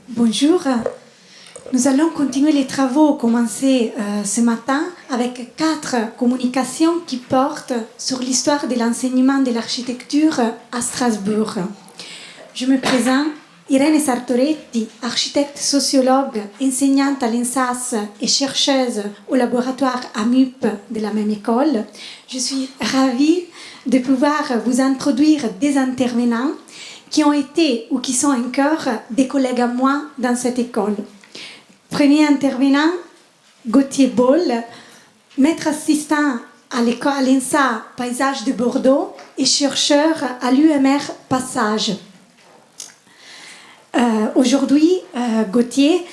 Bonjour, nous allons continuer les travaux commencés ce matin avec 4 communications qui portent sur l'histoire de l'enseignement de l'architecture à Strasbourg. Je me présente, Irene Sartoretti, architecte sociologue, enseignante à l'ENSAS et chercheuse au laboratoire AMUP de la même école. Je suis ravie de pouvoir vous introduire des intervenants qui ont été ou qui sont encore des collègues à moi dans cette école. Premier intervenant, Gauthier Boll, maître assistant à l'école à l'ENSA Paysage de Bordeaux et chercheur à l'UMR Passage. Aujourd'hui, Gauthier,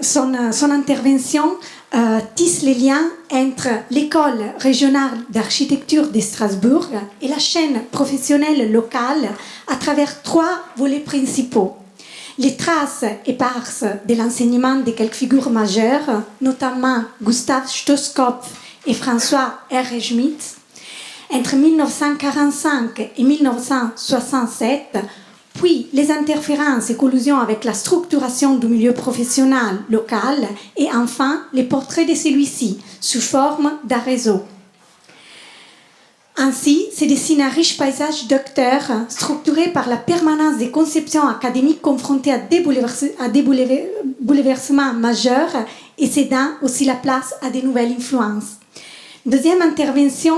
son intervention tisse les liens entre l'école régionale d'architecture de Strasbourg et la chaîne professionnelle locale à travers 3 volets principaux. Les traces éparses de l'enseignement de quelques figures majeures, notamment Gustav Stoskopf et François R. Schmitt, entre 1945 et 1967, puis les interférences et collusions avec la structuration du milieu professionnel local et enfin les portraits de celui-ci sous forme d'un réseau. Ainsi, se dessine un riche paysage d'acteurs structuré par la permanence des conceptions académiques confrontées à des bouleversements majeurs et cédant aussi la place à de nouvelles influences. Deuxième intervention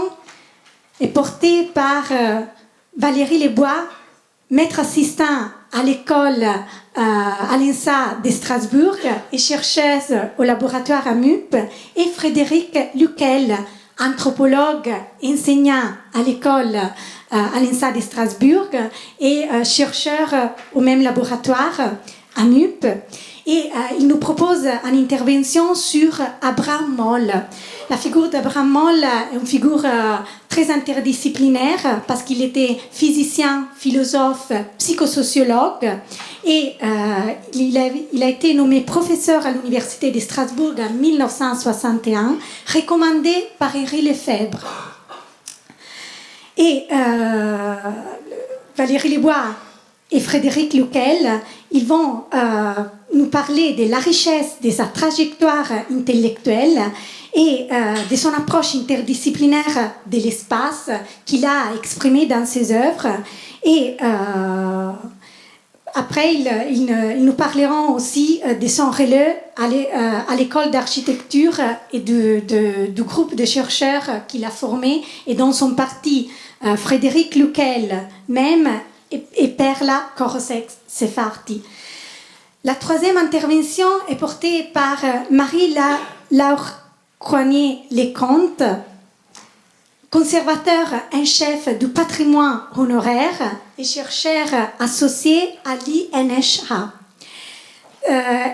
est portée par Valérie Lebois, maître assistant à l'école à l'ENSA de Strasbourg et chercheuse au laboratoire AMUP, et Frédéric Luquel, anthropologue, enseignant à l'école à l'ENSA de Strasbourg et chercheur au même laboratoire AMUP. Et il nous propose une intervention sur Abraham Moll. La figure d'Abraham Moll est une figure très interdisciplinaire parce qu'il était physicien, philosophe, psychosociologue et il a été nommé professeur à l'Université de Strasbourg en 1961, recommandé par Henri Lefebvre. Et Valérie Lebois et Frédéric Luquel, ils vont nous parler de la richesse de sa trajectoire intellectuelle et de son approche interdisciplinaire de l'espace qu'il a exprimé dans ses œuvres. Et après, ils nous parleront aussi de son relais à l'école d'architecture et du groupe de chercheurs qu'il a formé et dont sont partis Frédéric Luquel même et Perla Korosek-Sefarti. La troisième intervention est portée par Marie-Laure Croignet-Lecomte, conservateur en chef du patrimoine honoraire et chercheur associé à l'INHA.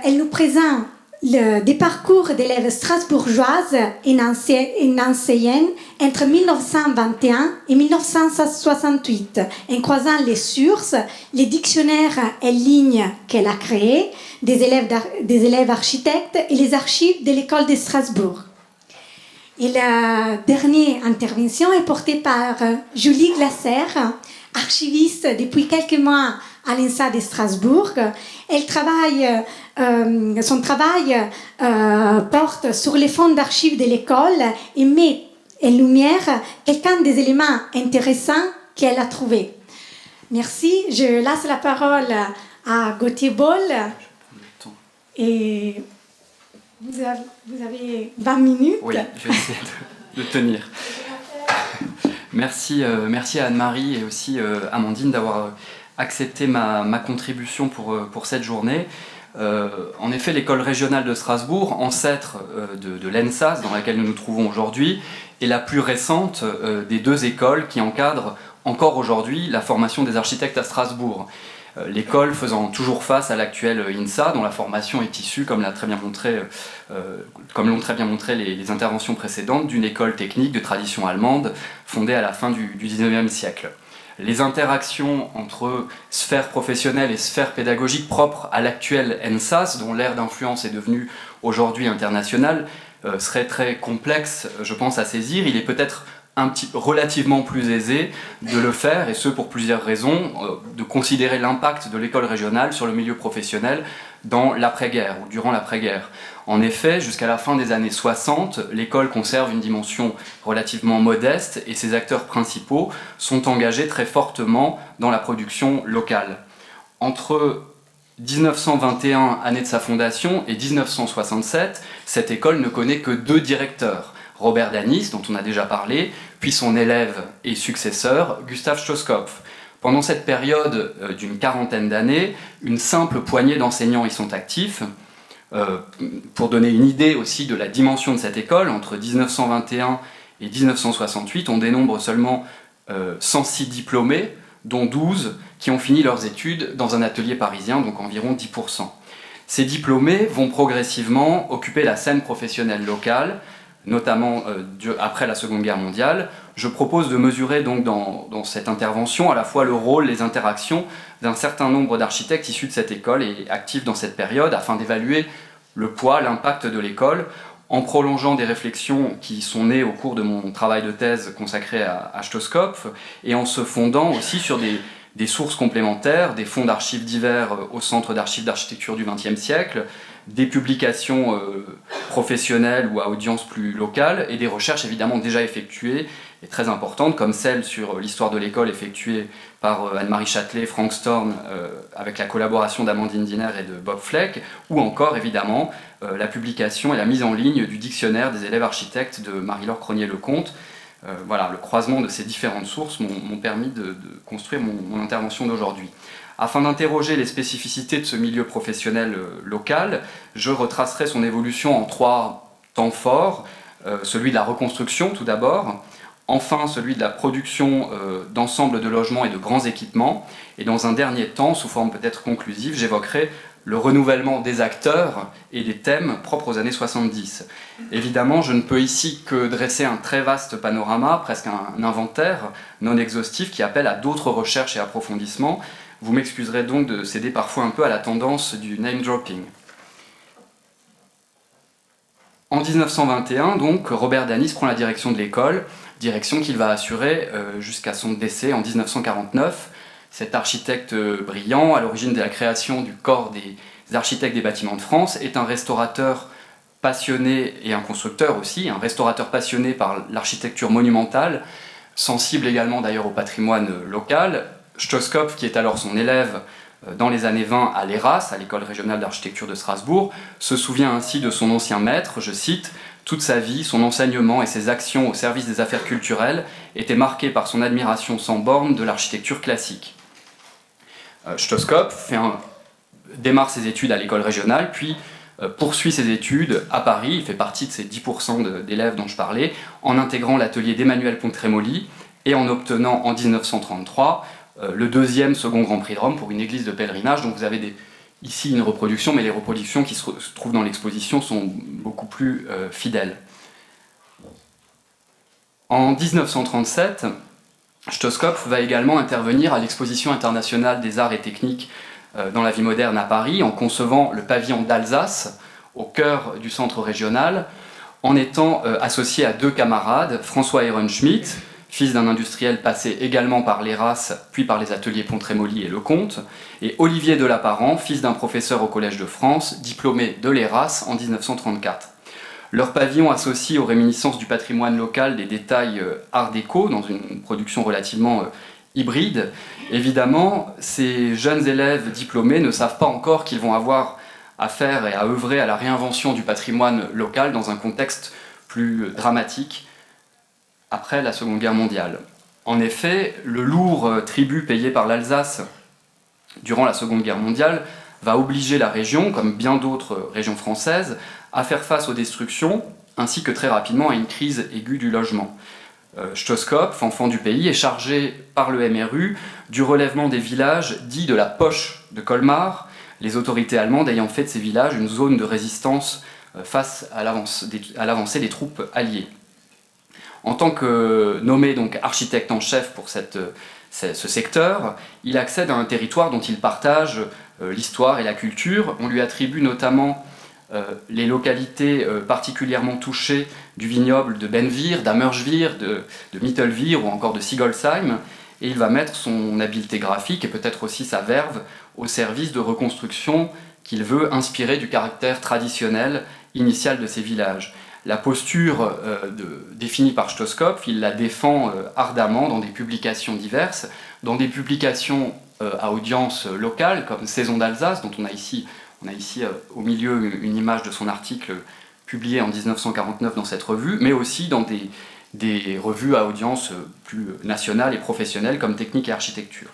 Elle nous présente des parcours d'élèves strasbourgeoises et nancéennes entre 1921 et 1968, en croisant les sources, les dictionnaires en ligne qu'elle a créés, des élèves architectes et les archives de l'école de Strasbourg. Et la dernière intervention est portée par Julie Glaser, archiviste depuis quelques mois à l'ENSA de Strasbourg. Son travail porte sur les fonds d'archives de l'école et met en lumière quelqu'un des éléments intéressants qu'elle a trouvés. Merci. Je laisse la parole à Gauthier Boll. Et vous avez 20 minutes. Oui, je vais essayer de tenir. Merci à Anne-Marie et aussi Amandine d'avoir accepté ma contribution pour cette journée. En effet, l'école régionale de Strasbourg, ancêtre de l'ENSAS, dans laquelle nous nous trouvons aujourd'hui, est la plus récente des 2 écoles qui encadrent encore aujourd'hui la formation des architectes à Strasbourg. L'école faisant toujours face à l'actuelle INSA, dont la formation est issue, comme l'ont très bien montré les interventions précédentes, d'une école technique de tradition allemande fondée à la fin du XIXe siècle. Les interactions entre sphère professionnelle et sphère pédagogique propres à l'actuelle ENSAS, dont l'ère d'influence est devenue aujourd'hui internationale, seraient très complexes, je pense, à saisir. Il est peut-être relativement plus aisé de le faire, et ce pour plusieurs raisons, de considérer l'impact de l'école régionale sur le milieu professionnel dans l'après-guerre ou durant l'après-guerre. En effet, jusqu'à la fin des années 60, l'école conserve une dimension relativement modeste et ses acteurs principaux sont engagés très fortement dans la production locale. Entre 1921, année de sa fondation, et 1967, cette école ne connaît que 2 directeurs. Robert Danis, dont on a déjà parlé, puis son élève et successeur, Gustav Stoskopf. Pendant cette période d'une quarantaine d'années, une simple poignée d'enseignants y sont actifs. Pour donner une idée aussi de la dimension de cette école, entre 1921 et 1968, on dénombre seulement 106 diplômés, dont 12 qui ont fini leurs études dans un atelier parisien, donc environ 10%. Ces diplômés vont progressivement occuper la scène professionnelle locale, notamment après la Seconde Guerre mondiale. Je propose de mesurer donc dans cette intervention à la fois le rôle, les interactions d'un certain nombre d'architectes issus de cette école et actifs dans cette période, afin d'évaluer le poids, l'impact de l'école, en prolongeant des réflexions qui sont nées au cours de mon travail de thèse consacré à Stoskopf, et en se fondant aussi sur des sources complémentaires, des fonds d'archives divers au Centre d'archives d'architecture du XXe siècle, des publications professionnelles ou à audience plus locale, et des recherches évidemment déjà effectuées et très importantes, comme celle sur l'histoire de l'école effectuée par Anne-Marie Châtelet, Frank Storm, avec la collaboration d'Amandine Diner et de Bob Fleck, ou encore évidemment la publication et la mise en ligne du dictionnaire des élèves architectes de Marie-Laure Cronier-Lecomte. Voilà, le croisement de ces différentes sources m'ont permis de construire mon intervention d'aujourd'hui. Afin d'interroger les spécificités de ce milieu professionnel local, je retracerai son évolution en 3 temps forts, celui de la reconstruction tout d'abord, enfin celui de la production d'ensemble de logements et de grands équipements, et dans un dernier temps, sous forme peut-être conclusive, j'évoquerai le renouvellement des acteurs et des thèmes propres aux années 70. Évidemment, je ne peux ici que dresser un très vaste panorama, presque un inventaire non exhaustif qui appelle à d'autres recherches et approfondissements. Vous m'excuserez donc de céder parfois un peu à la tendance du name-dropping. En 1921, donc, Robert Danis prend la direction de l'école, direction qu'il va assurer jusqu'à son décès en 1949. Cet architecte brillant, à l'origine de la création du corps des architectes des bâtiments de France, est un restaurateur passionné et un constructeur aussi, un restaurateur passionné par l'architecture monumentale, sensible également d'ailleurs au patrimoine local. Stoskopf, qui est alors son élève dans les années 20 à l'ERAS, à l'École régionale d'architecture de Strasbourg, se souvient ainsi de son ancien maître, je cite, « Toute sa vie, son enseignement et ses actions au service des affaires culturelles étaient marqués par son admiration sans borne de l'architecture classique. » Stoskopf démarre ses études à l'école régionale, puis poursuit ses études à Paris, il fait partie de ces 10% d'élèves dont je parlais, en intégrant l'atelier d'Emmanuel Pontremoli et en obtenant en 1933 le 2e second Grand Prix de Rome pour une église de pèlerinage. Donc vous avez ici une reproduction, mais les reproductions qui se trouvent dans l'exposition sont beaucoup plus fidèles. En 1937, Stoskopf va également intervenir à l'exposition internationale des arts et techniques dans la vie moderne à Paris, en concevant le pavillon d'Alsace au cœur du centre régional, en étant associé à 2 camarades, François Ehrenschmidt, fils d'un industriel passé également par l'ERAS, puis par les ateliers Pontremoli et Lecomte, et Olivier Delaparent, fils d'un professeur au Collège de France, diplômé de l'ERAS en 1934. Leur pavillon associe aux réminiscences du patrimoine local des détails art déco, dans une production relativement hybride. Évidemment, ces jeunes élèves diplômés ne savent pas encore qu'ils vont avoir à faire et à œuvrer à la réinvention du patrimoine local dans un contexte plus dramatique après la Seconde Guerre mondiale. En effet, le lourd tribut payé par l'Alsace durant la Seconde Guerre mondiale va obliger la région, comme bien d'autres régions françaises, à faire face aux destructions, ainsi que très rapidement à une crise aiguë du logement. Stoskopf, enfant du pays, est chargé par le MRU du relèvement des villages dits de la poche de Colmar, les autorités allemandes ayant fait de ces villages une zone de résistance face à l'avancée des troupes alliées. En tant que nommé donc architecte en chef pour ce secteur, il accède à un territoire dont il partage l'histoire et la culture. On lui attribue notamment les localités particulièrement touchées du vignoble de Benvir, d'Ammerschwir, de Mittelwir ou encore de Sigolsheim, et il va mettre son habileté graphique et peut-être aussi sa verve au service de reconstruction qu'il veut inspirer du caractère traditionnel initial de ces villages. La posture définie par Stoskopf, il la défend ardemment dans des publications diverses, dans des publications à audience locale, comme Saison d'Alsace, dont on a ici au milieu une image de son article publié en 1949 dans cette revue, mais aussi dans des revues à audience plus nationale et professionnelle, comme Technique et Architecture.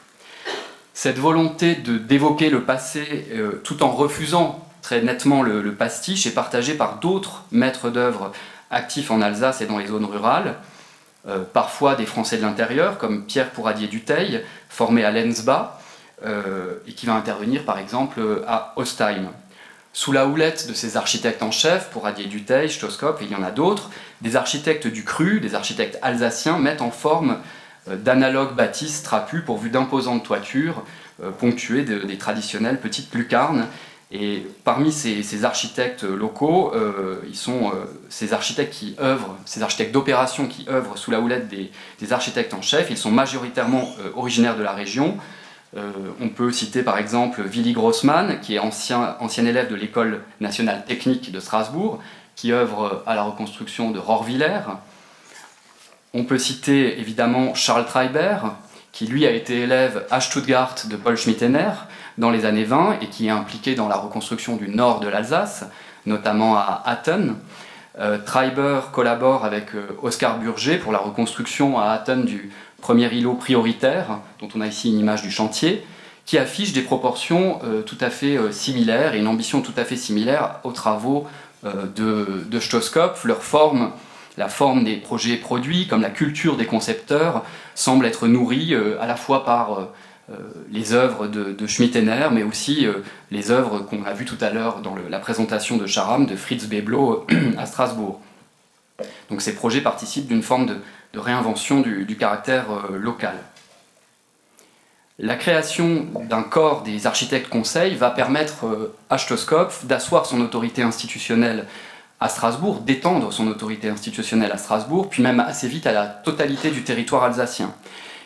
Cette volonté d'évoquer le passé tout en refusant très nettement le pastiche est partagée par d'autres maîtres d'œuvre actifs en Alsace et dans les zones rurales, parfois des Français de l'intérieur, comme Pierre Pourradier-Dutheil, formé à Lensbach, et qui va intervenir par exemple à Ostheim. Sous la houlette de ces architectes en chef, Pourradier-Dutheil, Stoskopf, et il y en a d'autres, des architectes du cru, des architectes alsaciens mettent en forme d'analogues bâtisses trapues pourvues d'imposantes toitures, ponctuées des traditionnelles petites lucarnes. Et parmi ces architectes locaux, ils sont ces architectes d'opération qui œuvrent sous la houlette des architectes en chef. Ils sont majoritairement originaires de la région. On peut citer par exemple Willy Grossmann, qui est ancien élève de l'École nationale technique de Strasbourg, qui œuvre à la reconstruction de Rohrwiller. On peut citer évidemment Charles Treiber, qui lui a été élève à Stuttgart de Paul Schmittener dans les années 20 et qui est impliqué dans la reconstruction du nord de l'Alsace, notamment à Hathen. Treiber collabore avec Oscar Burger pour la reconstruction à Hathen du premier îlot prioritaire, dont on a ici une image du chantier, qui affiche des proportions tout à fait similaires et une ambition tout à fait similaire aux travaux de Stoskopf. La forme des projets produits, comme la culture des concepteurs, semble être nourrie à la fois par les œuvres de Schmittener, mais aussi les œuvres qu'on a vues tout à l'heure dans la présentation de Charam, de Fritz Beblo à Strasbourg. Donc ces projets participent d'une forme de réinvention du caractère local. La création d'un corps des architectes conseils va permettre à Stoskopf d'asseoir son autorité institutionnelle à Strasbourg, d'étendre son autorité institutionnelle à Strasbourg, puis même assez vite à la totalité du territoire alsacien.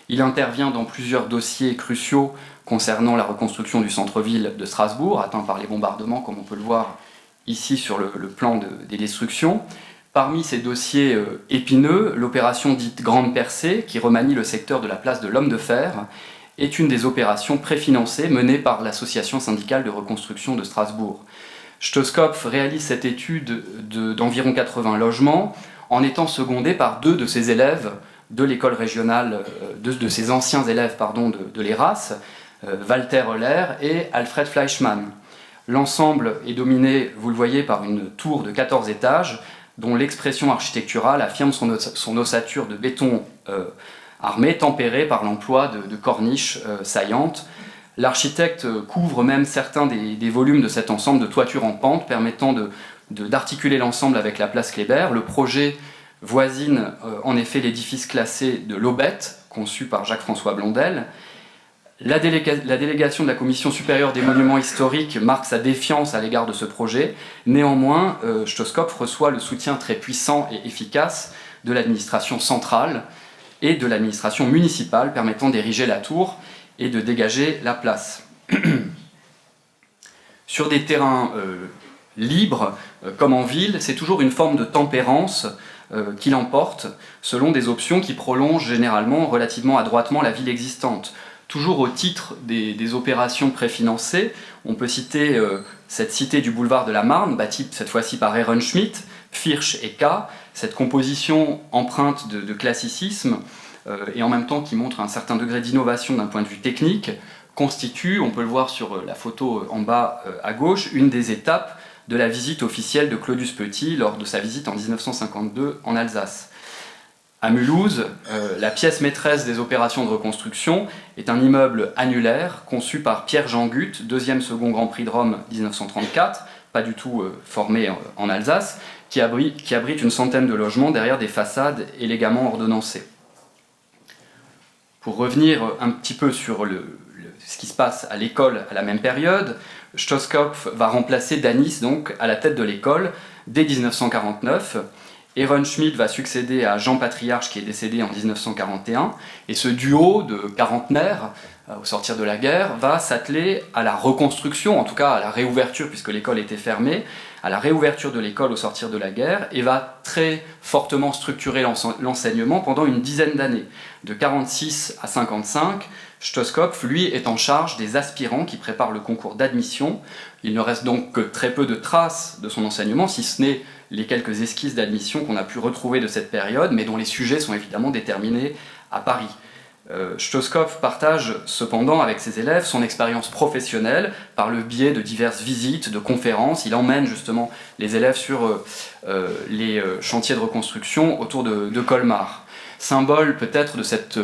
Il intervient dans plusieurs dossiers cruciaux concernant la reconstruction du centre-ville de Strasbourg, atteint par les bombardements, comme on peut le voir ici sur le plan des destructions. Parmi ces dossiers épineux, l'opération dite Grande Percée, qui remanie le secteur de la place de l'Homme de Fer, est une des opérations préfinancées menées par l'Association syndicale de reconstruction de Strasbourg. Stoskopf réalise cette étude d'environ 80 logements en étant secondé par deux de ses élèves de l'école régionale, de ses anciens élèves de l'ERAS, Walter Höller et Alfred Fleischmann. L'ensemble est dominé, vous le voyez, par une tour de 14 étages dont l'expression architecturale affirme son ossature de béton armé, tempérée par l'emploi de corniches saillantes. L'architecte couvre même certains des volumes de cet ensemble de toitures en pente, permettant d'articuler l'ensemble avec la place Kléber. Le projet voisine en effet l'édifice classé de l'Aubette, conçu par Jacques-François Blondel. La délégation de la Commission supérieure des monuments historiques marque sa défiance à l'égard de ce projet. Néanmoins, Stoskopf reçoit le soutien très puissant et efficace de l'administration centrale et de l'administration municipale, permettant d'ériger la tour et de dégager la place. Sur des terrains libres, comme en ville, c'est toujours une forme de tempérance qui l'emporte, selon des options qui prolongent généralement relativement adroitement la ville existante. Toujours au titre des opérations préfinancées, on peut citer cette cité du boulevard de la Marne, bâtie cette fois-ci par Ehrenschmidt, Pfirsch et K, cette composition empreinte de classicisme, et en même temps qui montre un certain degré d'innovation d'un point de vue technique, constitue, on peut le voir sur la photo en bas à gauche, une des étapes de la visite officielle de Claudius Petit lors de sa visite en 1952 en Alsace. À Mulhouse, la pièce maîtresse des opérations de reconstruction est un immeuble annulaire conçu par Pierre-Jean Guth, deuxième second Grand Prix de Rome 1934, pas du tout formé en Alsace, qui abrite une centaine de logements derrière des façades élégamment ordonnancées. Pour revenir un petit peu sur ce qui se passe à l'école à la même période, Stoskopf va remplacer Danis donc à la tête de l'école dès 1949. Ehrenschmidt va succéder à Jean Patriarche qui est décédé en 1941, et ce duo de quarantenaires au sortir de la guerre va s'atteler à la reconstruction, en tout cas à la réouverture puisque l'école était fermée, à la réouverture de l'école au sortir de la guerre, et va très fortement structurer l'enseignement pendant une dizaine d'années. De 1946 à 1955, Stoskopf, lui, est en charge des aspirants qui préparent le concours d'admission. Il ne reste donc que très peu de traces de son enseignement, si ce n'est les quelques esquisses d'admission qu'on a pu retrouver de cette période, mais dont les sujets sont évidemment déterminés à Paris. Stoskopf partage cependant avec ses élèves son expérience professionnelle par le biais de diverses visites, de conférences. Il emmène justement les élèves sur les chantiers de reconstruction autour de Colmar. Symbole peut-être de cette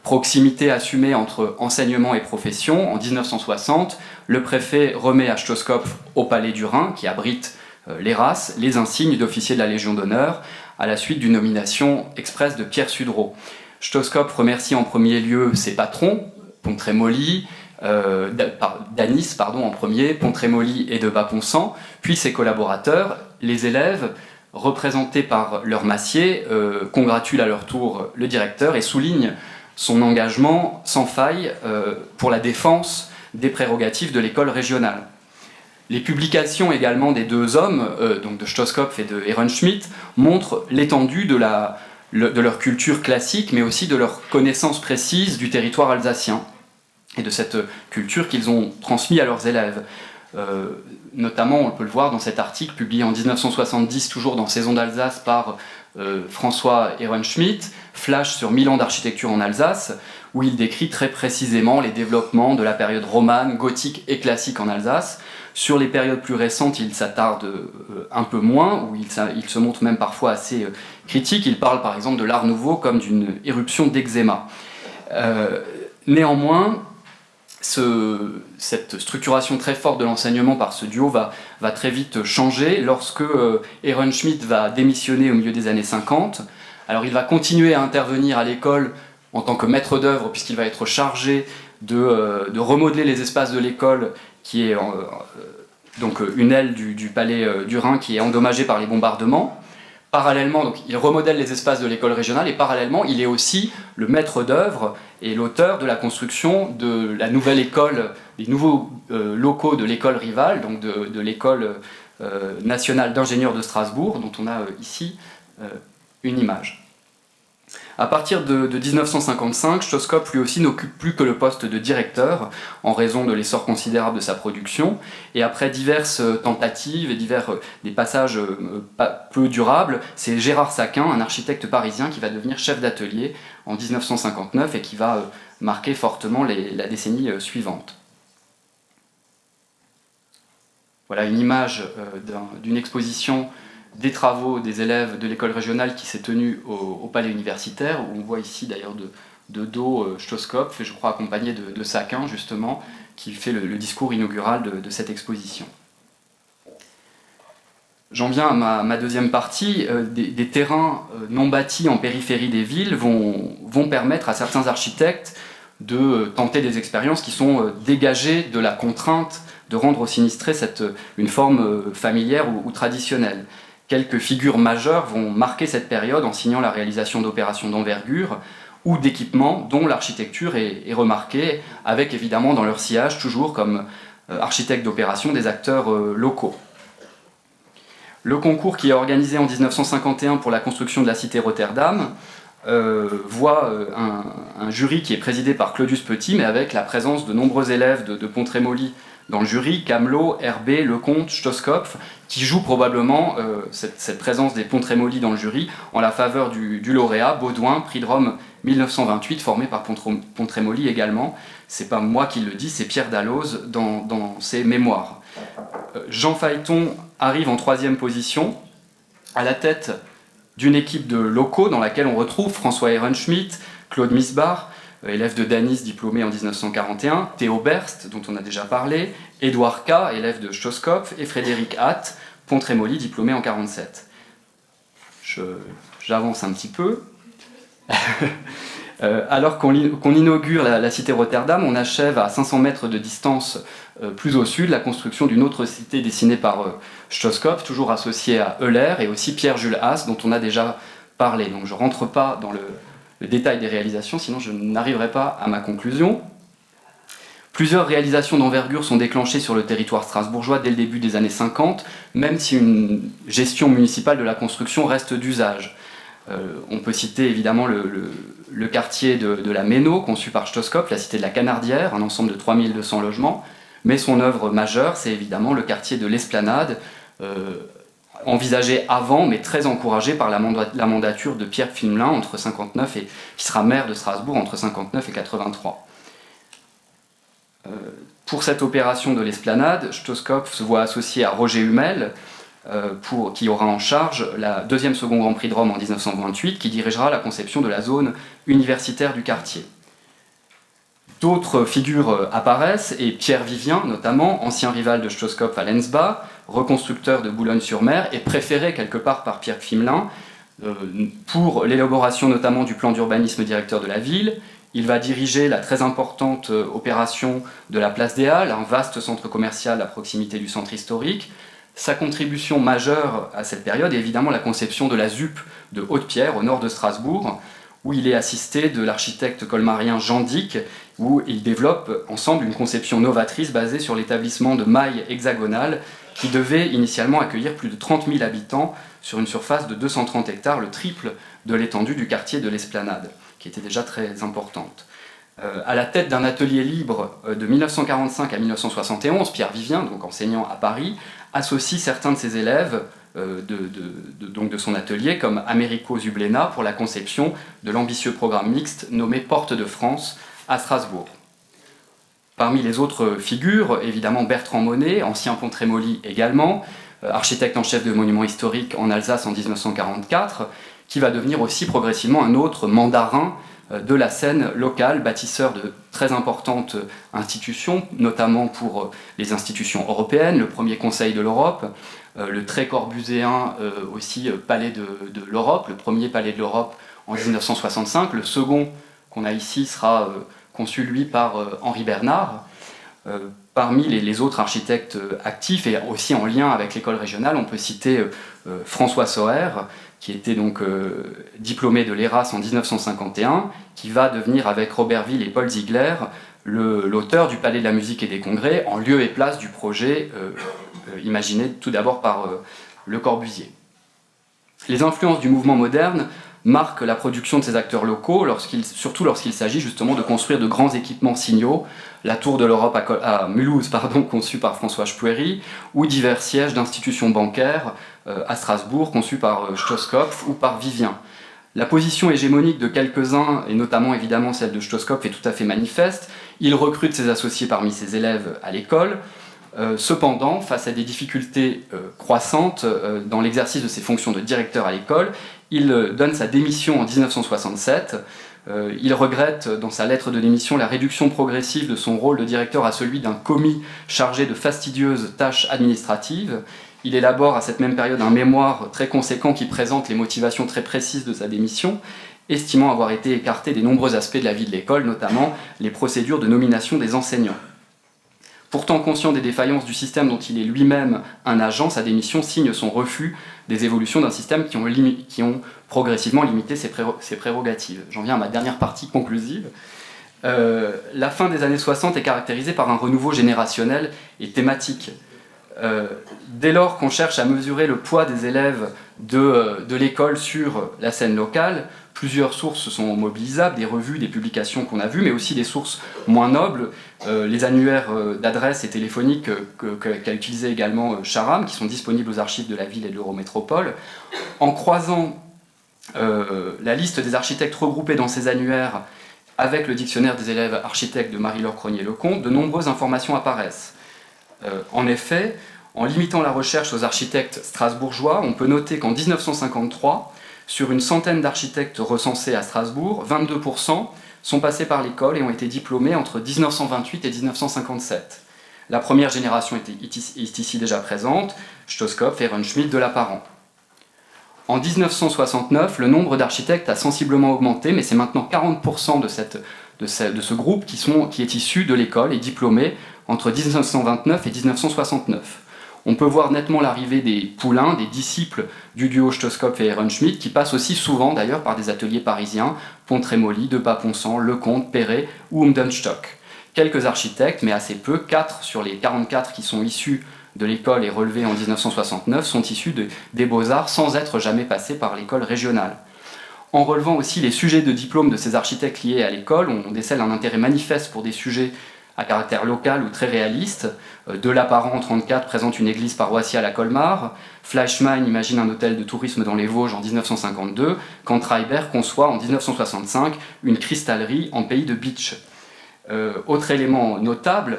proximité assumée entre enseignement et profession, en 1960, le préfet remet à Stoskopf au Palais du Rhin, qui abrite les races, les insignes d'officier de la Légion d'honneur, à la suite d'une nomination express de Pierre Sudreau. Stoskopf remercie en premier lieu ses patrons, Pontremoli, Danis en premier, Pontremoli et de Bas-Ponsant, puis ses collaborateurs. Les élèves, représentés par leur massier, congratulent à leur tour le directeur et soulignent son engagement sans faille pour la défense des prérogatives de l'école régionale. Les publications également des deux hommes, donc de Stoskopf et de Ehrenschmidt, montrent l'étendue de leur culture classique, mais aussi de leur connaissance précise du territoire alsacien et de cette culture qu'ils ont transmise à leurs élèves. Notamment, on peut le voir dans cet article publié en 1970, toujours dans Saison d'Alsace, par François Ehrenschmidt, Flash sur 1000 ans d'architecture en Alsace, où il décrit très précisément les développements de la période romane, gothique et classique en Alsace. Sur les périodes plus récentes, il s'attarde un peu moins, où il se montre même parfois assez critique. Il parle par exemple de l'Art nouveau comme d'une éruption d'eczéma. Néanmoins, cette structuration très forte de l'enseignement par ce duo va très vite changer lorsque Ehrenschmidt va démissionner au milieu des années 50. Alors il va continuer à intervenir à l'école en tant que maître d'œuvre, puisqu'il va être chargé de remodeler les espaces de l'école, qui est donc une aile du palais du Rhin qui est endommagée par les bombardements. Parallèlement, donc, il remodèle les espaces de l'école régionale, et parallèlement, il est aussi le maître d'œuvre et l'auteur de la construction de la nouvelle école, des nouveaux locaux de l'école rivale, donc de l'école nationale d'ingénieurs de Strasbourg, dont on a ici une image. À partir de 1955, Stoskopf lui aussi n'occupe plus que le poste de directeur en raison de l'essor considérable de sa production, et après diverses tentatives et des passages peu durables, c'est Gérard Saquin, un architecte parisien, qui va devenir chef d'atelier en 1959 et qui va marquer fortement la décennie suivante. Voilà une image d'une exposition des travaux des élèves de l'école régionale qui s'est tenue au palais universitaire, où on voit ici d'ailleurs de dos Stoskopf, et je crois accompagné de Saquin justement, qui fait le discours inaugural de cette exposition. J'en viens à ma deuxième partie. Des terrains non bâtis en périphérie des villes vont permettre à certains architectes de tenter des expériences qui sont dégagées de la contrainte de rendre aux sinistrés une forme familière ou traditionnelle. Quelques figures majeures vont marquer cette période en signant la réalisation d'opérations d'envergure ou d'équipements dont l'architecture est remarquée, avec évidemment dans leur sillage, toujours comme architectes d'opération, des acteurs locaux. Le concours qui est organisé en 1951 pour la construction de la cité Rotterdam voit un jury qui est présidé par Claudius Petit, mais avec la présence de nombreux élèves de Pontremoli dans le jury, Camelot, Herbé, Lecomte, Stoskopf, qui jouent probablement cette présence des Pontremoli dans le jury en la faveur du lauréat, Baudouin, prix de Rome 1928, formé par Pontremoli également. C'est pas moi qui le dis, c'est Pierre Dalloz dans ses mémoires. Jean Phaéton arrive en 3e position, à la tête d'une équipe de locaux dans laquelle on retrouve François Ehrenschmidt, Claude Misbach, élève de Danis diplômé en 1941, Théo Berst, dont on a déjà parlé, Édouard K, élève de Stoskopf, et Frédéric Hatt, Pontremoli, diplômé en 1947. J'avance un petit peu. Alors qu'on inaugure la cité Rotterdam, on achève à 500 mètres de distance plus au sud la construction d'une autre cité dessinée par Stosskopf, toujours associée à Euler, et aussi Pierre-Jules Haas, dont on a déjà parlé. Donc je ne rentre pas dans le détail des réalisations, sinon je n'arriverai pas à ma conclusion. Plusieurs réalisations d'envergure sont déclenchées sur le territoire strasbourgeois dès le début des années 50, même si une gestion municipale de la construction reste d'usage. On peut citer évidemment le quartier de la Méno, conçu par Stosskopf, la cité de la Canardière, un ensemble de 3200 logements, mais son œuvre majeure, c'est évidemment le quartier de l'Esplanade, envisagé avant, mais très encouragé par la mandature de Pierre Pflimlin, entre 59 et qui sera maire de Strasbourg entre 59 et 83. Pour cette opération de l'Esplanade, Stosskopf se voit associé à Roger Hummel, qui aura en charge le deuxième second Grand Prix de Rome en 1928, qui dirigera la conception de la zone universitaire du quartier. D'autres figures apparaissent, et Pierre Vivien, notamment, ancien rival de Stosskopf à Lensbach, reconstructeur de Boulogne-sur-Mer, et préféré quelque part par Pierre Pflimlin, pour l'élaboration notamment du plan d'urbanisme directeur de la ville. Il va diriger la très importante opération de la Place des Halles, un vaste centre commercial à proximité du centre historique. Sa contribution majeure à cette période est évidemment la conception de la ZUP de Haute-Pierre, au nord de Strasbourg, où il est assisté de l'architecte colmarien Jean Dick, où ils développent ensemble une conception novatrice basée sur l'établissement de mailles hexagonales qui devait initialement accueillir plus de 30 000 habitants sur une surface de 230 hectares, le triple de l'étendue du quartier de l'Esplanade, qui était déjà très importante. À la tête d'un atelier libre de 1945 à 1971, Pierre Vivien, donc enseignant à Paris, associe certains de ses élèves de son atelier, comme Americo Zublena, pour la conception de l'ambitieux programme mixte nommé Porte de France à Strasbourg. Parmi les autres figures, évidemment Bertrand Monet, ancien Pont-Trémoli également, architecte en chef de monuments historiques en Alsace en 1944, qui va devenir aussi progressivement un autre mandarin de la scène locale, bâtisseur de très importantes institutions, notamment pour les institutions européennes, le premier Conseil de l'Europe, le très corbuséen aussi Palais de l'Europe, le premier Palais de l'Europe en 1965, le second qu'on a ici sera conçu lui par Henri Bernard. Parmi les autres architectes actifs et aussi en lien avec l'école régionale, on peut citer François Soher, qui était donc diplômé de l'ERAS en 1951, qui va devenir avec Robert Ville et Paul Ziegler l'auteur du Palais de la musique et des congrès, en lieu et place du projet imaginé tout d'abord par Le Corbusier. Les influences du mouvement moderne marquent la production de ces acteurs locaux, surtout lorsqu'il s'agit justement de construire de grands équipements signaux, la Tour de l'Europe à Mulhouse, conçue par François Spuery, ou divers sièges d'institutions bancaires à Strasbourg, conçus par Stosskopf ou par Vivien. La position hégémonique de quelques-uns, et notamment évidemment celle de Stosskopf, est tout à fait manifeste. Il recrute ses associés parmi ses élèves à l'école. Cependant, face à des difficultés croissantes dans l'exercice de ses fonctions de directeur à l'école, il donne sa démission en 1967. Il regrette dans sa lettre de démission la réduction progressive de son rôle de directeur à celui d'un commis chargé de fastidieuses tâches administratives. Il élabore à cette même période un mémoire très conséquent qui présente les motivations très précises de sa démission, estimant avoir été écarté des nombreux aspects de la vie de l'école, notamment les procédures de nomination des enseignants. Pourtant conscient des défaillances du système dont il est lui-même un agent, sa démission signe son refus des évolutions d'un système qui ont progressivement limité ses prérogatives. J'en viens à ma dernière partie conclusive. La fin des années 60 est caractérisée par un renouveau générationnel et thématique. Dès lors qu'on cherche à mesurer le poids des élèves de l'école sur la scène locale, plusieurs sources sont mobilisables, des revues, des publications qu'on a vues, mais aussi des sources moins nobles, les annuaires d'adresses et téléphoniques qu'a utilisé également Charam, qui sont disponibles aux archives de la ville et de l'Eurométropole. En croisant la liste des architectes regroupés dans ces annuaires avec le dictionnaire des élèves architectes de Marie-Laure Cronier-Lecomte, de nombreuses informations apparaissent. En effet, en limitant la recherche aux architectes strasbourgeois, on peut noter qu'en 1953, sur une centaine d'architectes recensés à Strasbourg, 22% sont passés par l'école et ont été diplômés entre 1928 et 1957. La première génération est ici déjà présente, Stosskopf, Ehrenschmidt, Delaparent. En 1969, le nombre d'architectes a sensiblement augmenté, mais c'est maintenant 40% de ce groupe qui est issu de l'école et diplômé entre 1929 et 1969. On peut voir nettement l'arrivée des poulains, des disciples du duo Stoskopf et Ehrenschmidt, qui passent aussi souvent d'ailleurs par des ateliers parisiens, Pont-Trémolly, Depas-Ponsant, Lecomte, Perret ou Umdenstock. Quelques architectes, mais assez peu, 4 sur les 44 qui sont issus de l'école et relevés en 1969, sont issus des Beaux-Arts sans être jamais passés par l'école régionale. En relevant aussi les sujets de diplôme de ces architectes liés à l'école, on décèle un intérêt manifeste pour des sujets à caractère local ou très réaliste. Delaparent, en 1934, présente une église paroissiale à Colmar. Fleischmann imagine un hôtel de tourisme dans les Vosges en 1952, quand Reiber conçoit en 1965 une cristallerie en pays de Bitche. Autre élément notable,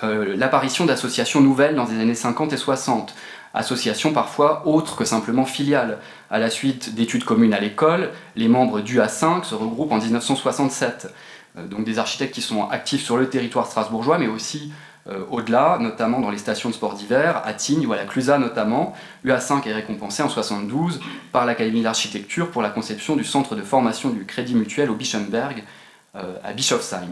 l'apparition d'associations nouvelles dans les années 50 et 60, associations parfois autres que simplement filiales. À la suite d'études communes à l'école, les membres du A5 se regroupent en 1967. Donc des architectes qui sont actifs sur le territoire strasbourgeois, mais aussi au-delà, notamment dans les stations de sport d'hiver, à Tignes ou à la Clusaz notamment. UA5 est récompensé en 1972 par l'Académie d'architecture pour la conception du centre de formation du Crédit Mutuel au Bischenberg, à Bischofsheim.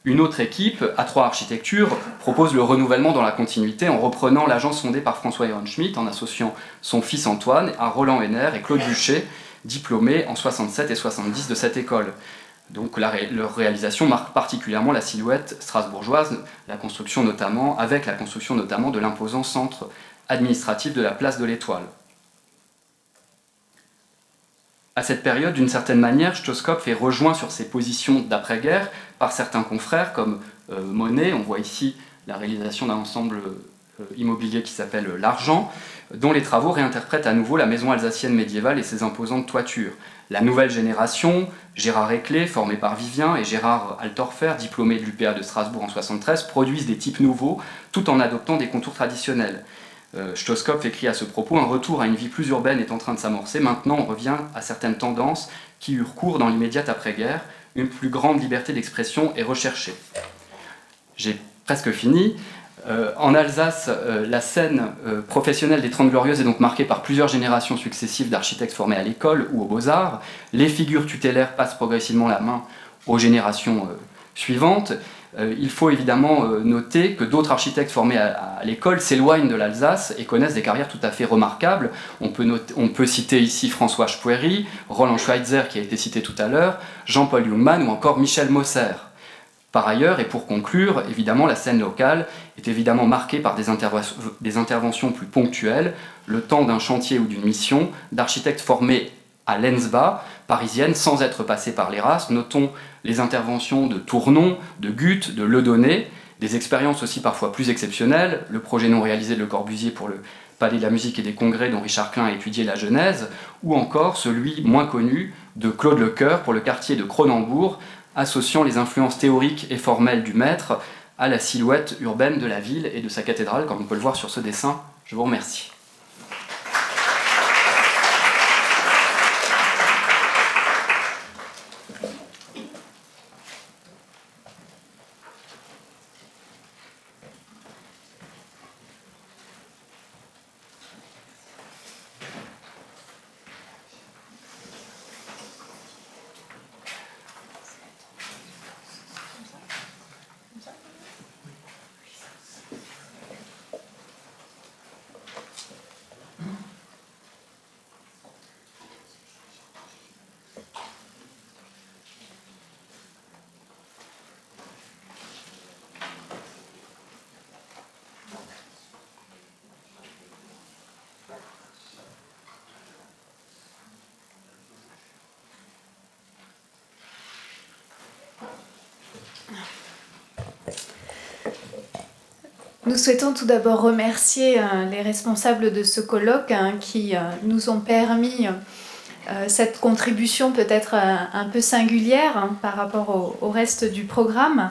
Une autre équipe, A3 Architecture, propose le renouvellement dans la continuité en reprenant l'agence fondée par François Ehrenschmidt, en associant son fils Antoine à Roland Henner et Claude Buchet, diplômés en 67 et 70 de cette école. Donc leur réalisation marque particulièrement la silhouette strasbourgeoise, avec la construction notamment de l'imposant centre administratif de la place de l'Étoile. À cette période, d'une certaine manière, Stoskopf est rejoint sur ses positions d'après-guerre par certains confrères comme Monet. On voit ici la réalisation d'un ensemble immobilier qui s'appelle l'Argent, dont les travaux réinterprètent à nouveau la maison alsacienne médiévale et ses imposantes toitures. La nouvelle génération, Gérard Eclé, formé par Vivien, et Gérard Altorfer, diplômé de l'UPA de Strasbourg en 1973, produisent des types nouveaux tout en adoptant des contours traditionnels. Stoskopf écrit à ce propos: un retour à une vie plus urbaine est en train de s'amorcer. Maintenant, on revient à certaines tendances qui eurent cours dans l'immédiate après-guerre. Une plus grande liberté d'expression est recherchée. J'ai presque fini. En Alsace, la scène professionnelle des Trente Glorieuses est donc marquée par plusieurs générations successives d'architectes formés à l'école ou aux Beaux-Arts. Les figures tutélaires passent progressivement la main aux générations suivantes. Il faut évidemment noter que d'autres architectes formés à l'école s'éloignent de l'Alsace et connaissent des carrières tout à fait remarquables. On peut citer ici François Spoeri, Roland Schweitzer qui a été cité tout à l'heure, Jean-Paul Jungmann ou encore Michel Mosser. Par ailleurs, et pour conclure, évidemment, la scène locale est évidemment marquée par des interventions plus ponctuelles, le temps d'un chantier ou d'une mission, d'architectes formés à l'ENSBA, parisienne, sans être passés par l'ERASM. Notons les interventions de Tournon, de Guth, de Ledonné, des expériences aussi parfois plus exceptionnelles, le projet non réalisé de Le Corbusier pour le Palais de la Musique et des Congrès dont Richard Klein a étudié la genèse, ou encore celui moins connu de Claude Lecoeur pour le quartier de Cronenbourg, associant les influences théoriques et formelles du maître à la silhouette urbaine de la ville et de sa cathédrale, comme on peut le voir sur ce dessin. Je vous remercie. Nous souhaitons tout d'abord remercier les responsables de ce colloque qui nous ont permis cette contribution peut-être un peu singulière par rapport au reste du programme.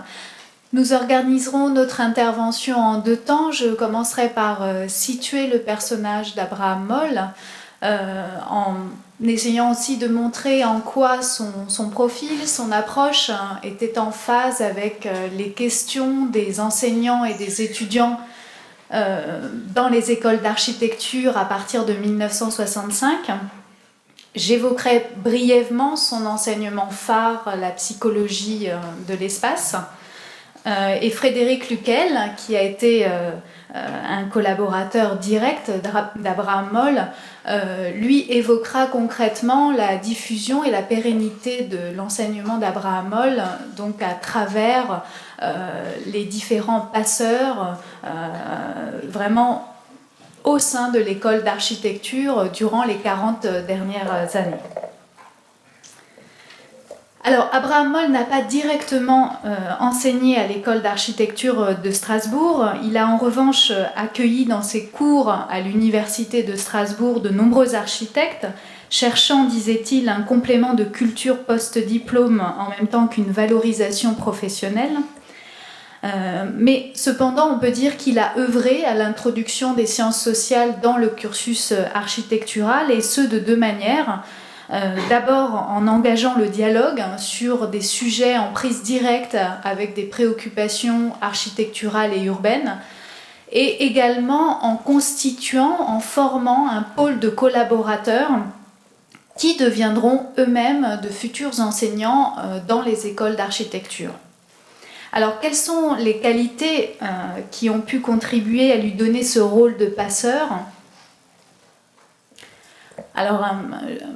Nous organiserons notre intervention en 2 temps. Je commencerai par situer le personnage d'Abraham Moll, en essayant aussi de montrer en quoi son profil, son approche était en phase avec les questions des enseignants et des étudiants dans les écoles d'architecture à partir de 1965. J'évoquerai brièvement son enseignement phare, la psychologie de l'espace. Et Frédéric Luckel, qui a été un collaborateur direct d'Abraham Moll, lui évoquera concrètement la diffusion et la pérennité de l'enseignement d'Abraham Moll, donc à travers les différents passeurs, vraiment au sein de l'école d'architecture durant les 40 dernières années. Alors, Abraham Moll n'a pas directement enseigné à l'école d'architecture de Strasbourg. Il a en revanche accueilli dans ses cours à l'université de Strasbourg de nombreux architectes, cherchant, disait-il, un complément de culture post-diplôme en même temps qu'une valorisation professionnelle. Mais cependant, on peut dire qu'il a œuvré à l'introduction des sciences sociales dans le cursus architectural, et ce de deux manières. D'abord en engageant le dialogue sur des sujets en prise directe avec des préoccupations architecturales et urbaines, et également en constituant, en formant un pôle de collaborateurs qui deviendront eux-mêmes de futurs enseignants dans les écoles d'architecture. Alors, quelles sont les qualités qui ont pu contribuer à lui donner ce rôle de passeur ? Alors, un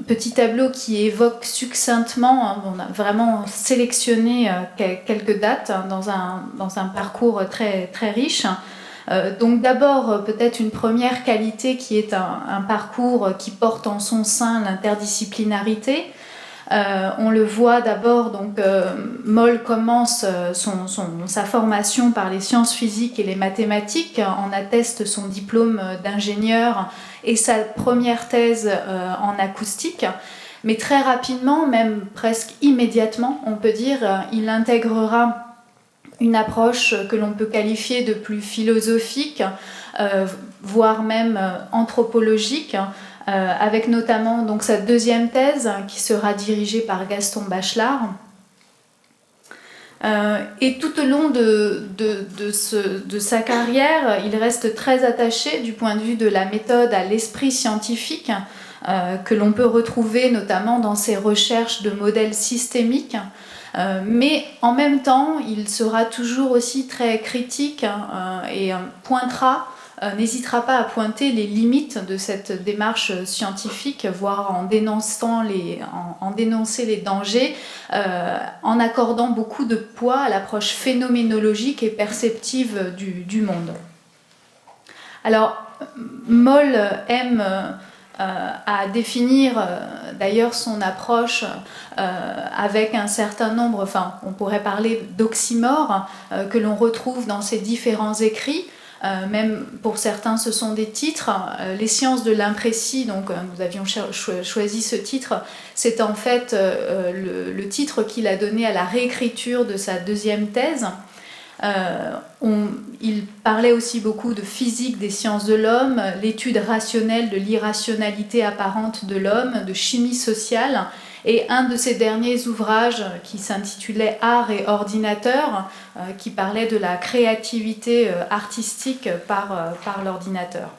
petit tableau qui évoque succinctement, on a vraiment sélectionné quelques dates dans un parcours très, très riche. Donc d'abord, peut-être une première qualité qui est un parcours qui porte en son sein l'interdisciplinarité. On le voit d'abord, donc Moll commence sa formation par les sciences physiques et les mathématiques, en atteste son diplôme d'ingénieur et sa première thèse en acoustique. Mais très rapidement, même presque immédiatement, on peut dire, il intégrera une approche que l'on peut qualifier de plus philosophique, voire même anthropologique, avec notamment donc, sa deuxième thèse qui sera dirigée par Gaston Bachelard. Et tout au long de sa carrière, il reste très attaché du point de vue de la méthode à l'esprit scientifique que l'on peut retrouver notamment dans ses recherches de modèles systémiques. Mais en même temps, il sera toujours aussi très critique et n'hésitera pas à pointer les limites de cette démarche scientifique, voire en dénoncer les dangers, en accordant beaucoup de poids à l'approche phénoménologique et perceptive du monde. Alors, Moll aime à définir d'ailleurs son approche avec un certain nombre, on pourrait parler d'oxymores que l'on retrouve dans ses différents écrits. Même pour certains, ce sont des titres. Les sciences de l'imprécis, donc nous avions choisi ce titre, c'est en fait le titre qu'il a donné à la réécriture de sa deuxième thèse. Il parlait aussi beaucoup de physique des sciences de l'homme, l'étude rationnelle de l'irrationalité apparente de l'homme, de chimie sociale, et un de ses derniers ouvrages qui s'intitulait Art et ordinateur, qui parlait de la créativité artistique par l'ordinateur.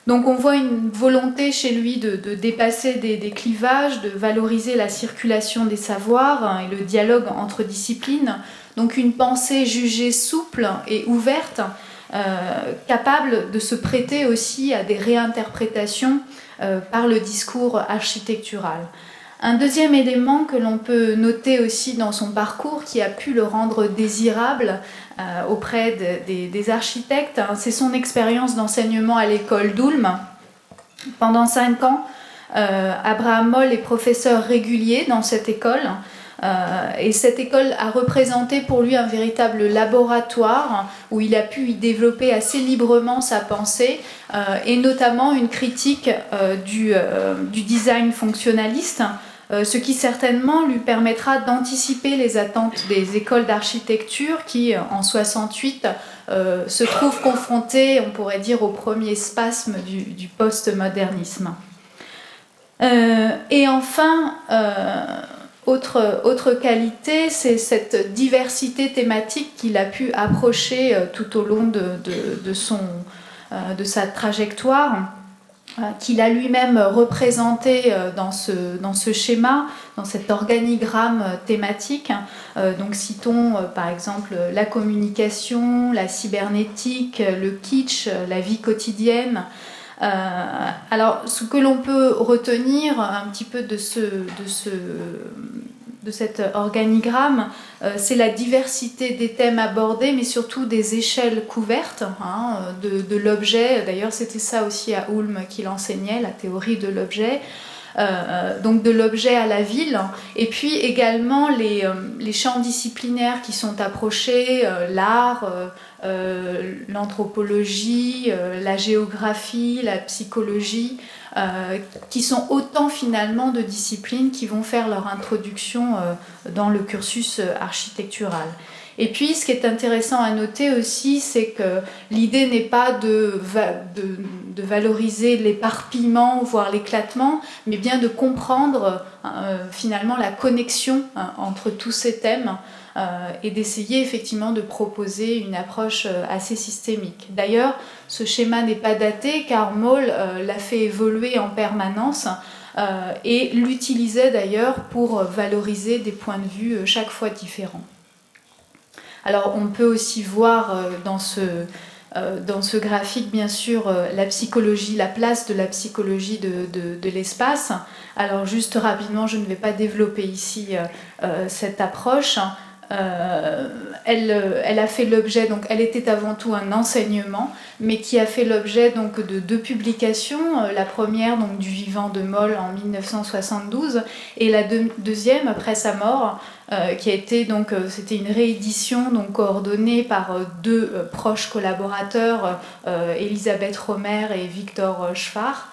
Donc on voit une volonté chez lui de dépasser des clivages, de valoriser la circulation des savoirs et le dialogue entre disciplines, donc une pensée jugée souple et ouverte, capable de se prêter aussi à des réinterprétations par le discours architectural. Un deuxième élément que l'on peut noter aussi dans son parcours, qui a pu le rendre désirable auprès des architectes, c'est son expérience d'enseignement à l'école d'Ulm. Pendant 5 ans, Abraham Moll est professeur régulier dans cette école, et cette école a représenté pour lui un véritable laboratoire où il a pu y développer assez librement sa pensée, et notamment une critique du design fonctionnaliste, ce qui certainement lui permettra d'anticiper les attentes des écoles d'architecture qui, en 68, se trouvent confrontées, on pourrait dire, au premier spasme du post-modernisme. Et enfin, Autre qualité, c'est cette diversité thématique qu'il a pu approcher tout au long de sa trajectoire, qu'il a lui-même représenté dans ce schéma, dans cet organigramme thématique. Donc citons par exemple la communication, la cybernétique, le kitsch, la vie quotidienne. Alors, ce que l'on peut retenir un petit peu de cet organigramme, c'est la diversité des thèmes abordés, mais surtout des échelles couvertes de l'objet. D'ailleurs, c'était ça aussi à Ulm qu'il enseignait, la théorie de l'objet. Donc de l'objet à la ville, et puis également les champs disciplinaires qui sont approchés, l'art, l'anthropologie, la géographie, la psychologie, qui sont autant finalement de disciplines qui vont faire leur introduction dans le cursus architectural. Et puis, ce qui est intéressant à noter aussi, c'est que l'idée n'est pas de valoriser l'éparpillement, voire l'éclatement, mais bien de comprendre finalement la connexion entre tous ces thèmes et d'essayer effectivement de proposer une approche assez systémique. D'ailleurs, ce schéma n'est pas daté car Moll l'a fait évoluer en permanence et l'utilisait d'ailleurs pour valoriser des points de vue chaque fois différents. Alors on peut aussi voir dans ce graphique bien sûr la psychologie, la place de la psychologie de l'espace. Alors juste rapidement, je ne vais pas développer ici cette approche. Elle a fait l'objet, donc elle était avant tout un enseignement, mais qui a fait l'objet donc de 2 publications. La première donc du vivant de Moll en 1972 et la deuxième après sa mort, qui a été donc c'était une réédition donc coordonnée par 2 proches collaborateurs, Elisabeth Romer et Victor Schwarz.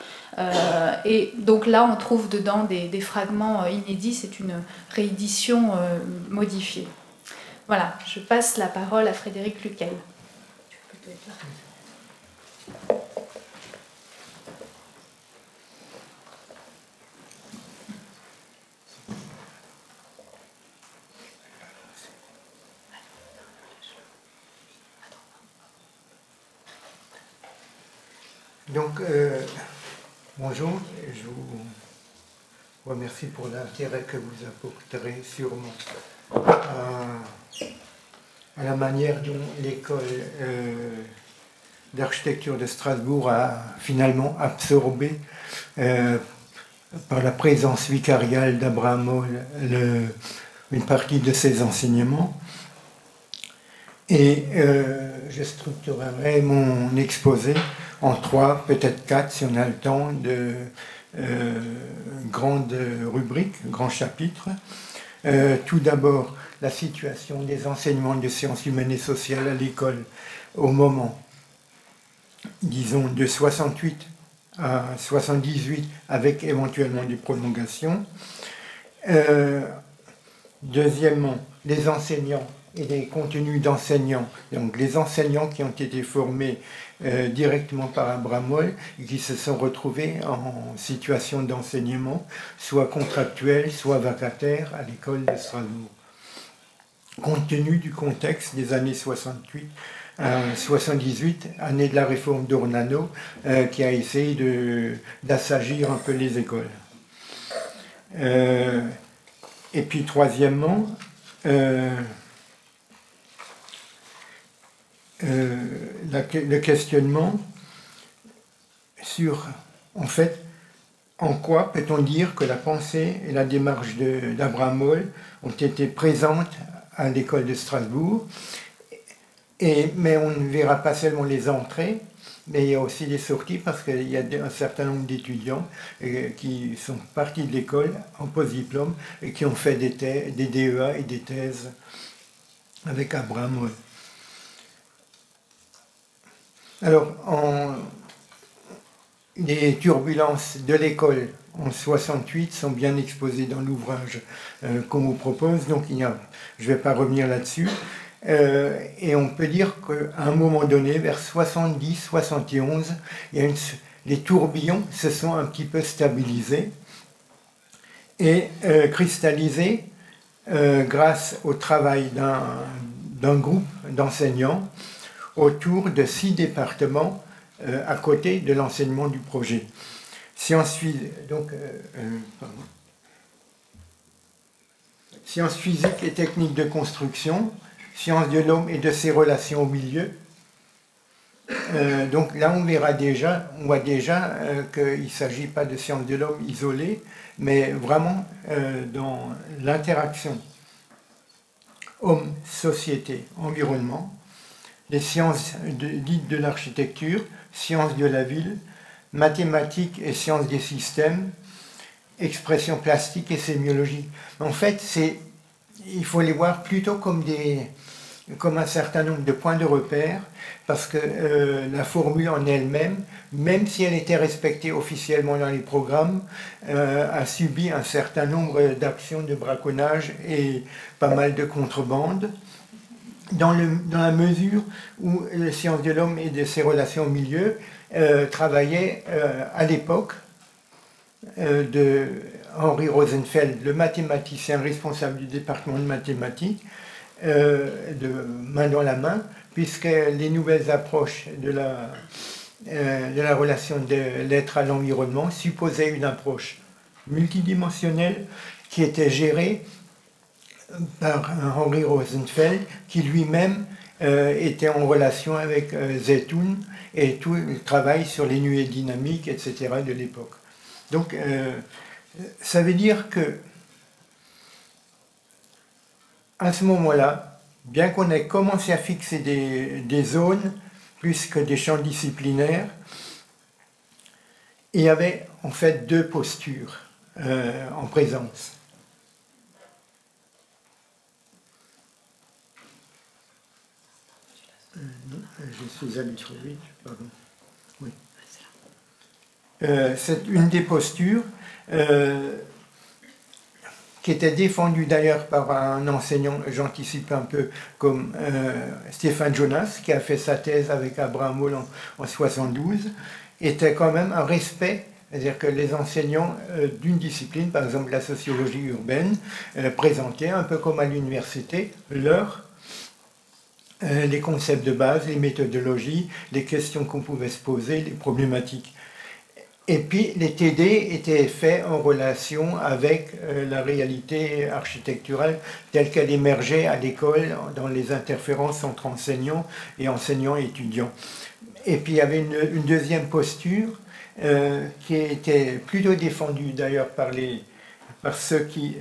Et donc là on trouve dedans des fragments inédits, c'est une réédition modifiée. Voilà, je passe la parole à Frédéric Luquel. Donc, bonjour, je vous remercie pour l'intérêt que vous apporterez sûrement à la manière dont l'école d'architecture de Strasbourg a finalement absorbé par la présence vicariale d'Abraham Moll une partie de ses enseignements. Et je structurerai mon exposé en 3, peut-être 4, si on a le temps, de grandes rubriques, grands chapitres. Tout d'abord, la situation des enseignements de sciences humaines et sociales à l'école au moment, disons, de 68 à 78, avec éventuellement des prolongations. Deuxièmement, les enseignants et les contenus d'enseignants, donc les enseignants qui ont été formés directement par Abraham Moll et qui se sont retrouvés en situation d'enseignement, soit contractuel, soit vacataire à l'école de Strasbourg. Compte tenu du contexte des années 68 à 78, année de la réforme d'Ornano, qui a essayé d'assagir un peu les écoles. Et puis troisièmement, le questionnement sur, en fait, en quoi peut-on dire que la pensée et la démarche d'Abraham Moll ont été présentes à l'école de Strasbourg, mais on ne verra pas seulement les entrées, mais il y a aussi les sorties, parce qu'il y a un certain nombre d'étudiants qui sont partis de l'école en post-diplôme et qui ont fait des DEA et des thèses avec Abraham Moll. Alors, les turbulences de l'école en 68 sont bien exposées dans l'ouvrage qu'on vous propose, donc je ne vais pas revenir là-dessus. Et on peut dire qu'à un moment donné, vers 70-71, les tourbillons se sont un petit peu stabilisés. et cristallisé grâce au travail d'un groupe d'enseignants autour de 6 départements à côté de l'enseignement du projet. Sciences physiques et techniques de construction, sciences de l'homme et de ses relations au milieu. Donc là, on voit déjà qu'il ne s'agit pas de sciences de l'homme isolées, mais vraiment dans l'interaction homme, société, environnement, les sciences dites de l'architecture, sciences de la ville, mathématiques et sciences des systèmes, expression plastique et sémiologie. En fait, il faut les voir plutôt comme un certain nombre de points de repère, parce que la formule en elle-même, même si elle était respectée officiellement dans les programmes, a subi un certain nombre d'actions de braconnage et pas mal de contrebande, dans la mesure où les sciences de l'homme et de ses relations au milieu travaillaient à l'époque de Henri Rosenfeld, le mathématicien responsable du département de mathématiques, de main dans la main, puisque les nouvelles approches de la relation de l'être à l'environnement supposaient une approche multidimensionnelle qui était gérée par Henri Rosenfeld, qui lui-même était en relation avec Zeitoun et tout le travail sur les nuées dynamiques, etc. de l'époque. Donc, ça veut dire que à ce moment-là, bien qu'on ait commencé à fixer des zones plus que des champs disciplinaires, il y avait en fait 2 postures en présence. Non, je suis allé trop vite, pardon. Oui. C'est une des postures qui était défendue d'ailleurs par un enseignant, j'anticipe un peu, comme Stéphane Jonas, qui a fait sa thèse avec Abraham Moll en 72, était quand même un respect, c'est-à-dire que les enseignants d'une discipline, par exemple la sociologie urbaine, présentaient, un peu comme à l'université, les concepts de base, les méthodologies, les questions qu'on pouvait se poser, les problématiques. Et puis les TD étaient faits en relation avec la réalité architecturale telle qu'elle émergeait à l'école dans les interférences entre enseignants et étudiants. Et puis il y avait une deuxième posture qui était plutôt défendue d'ailleurs par ceux qui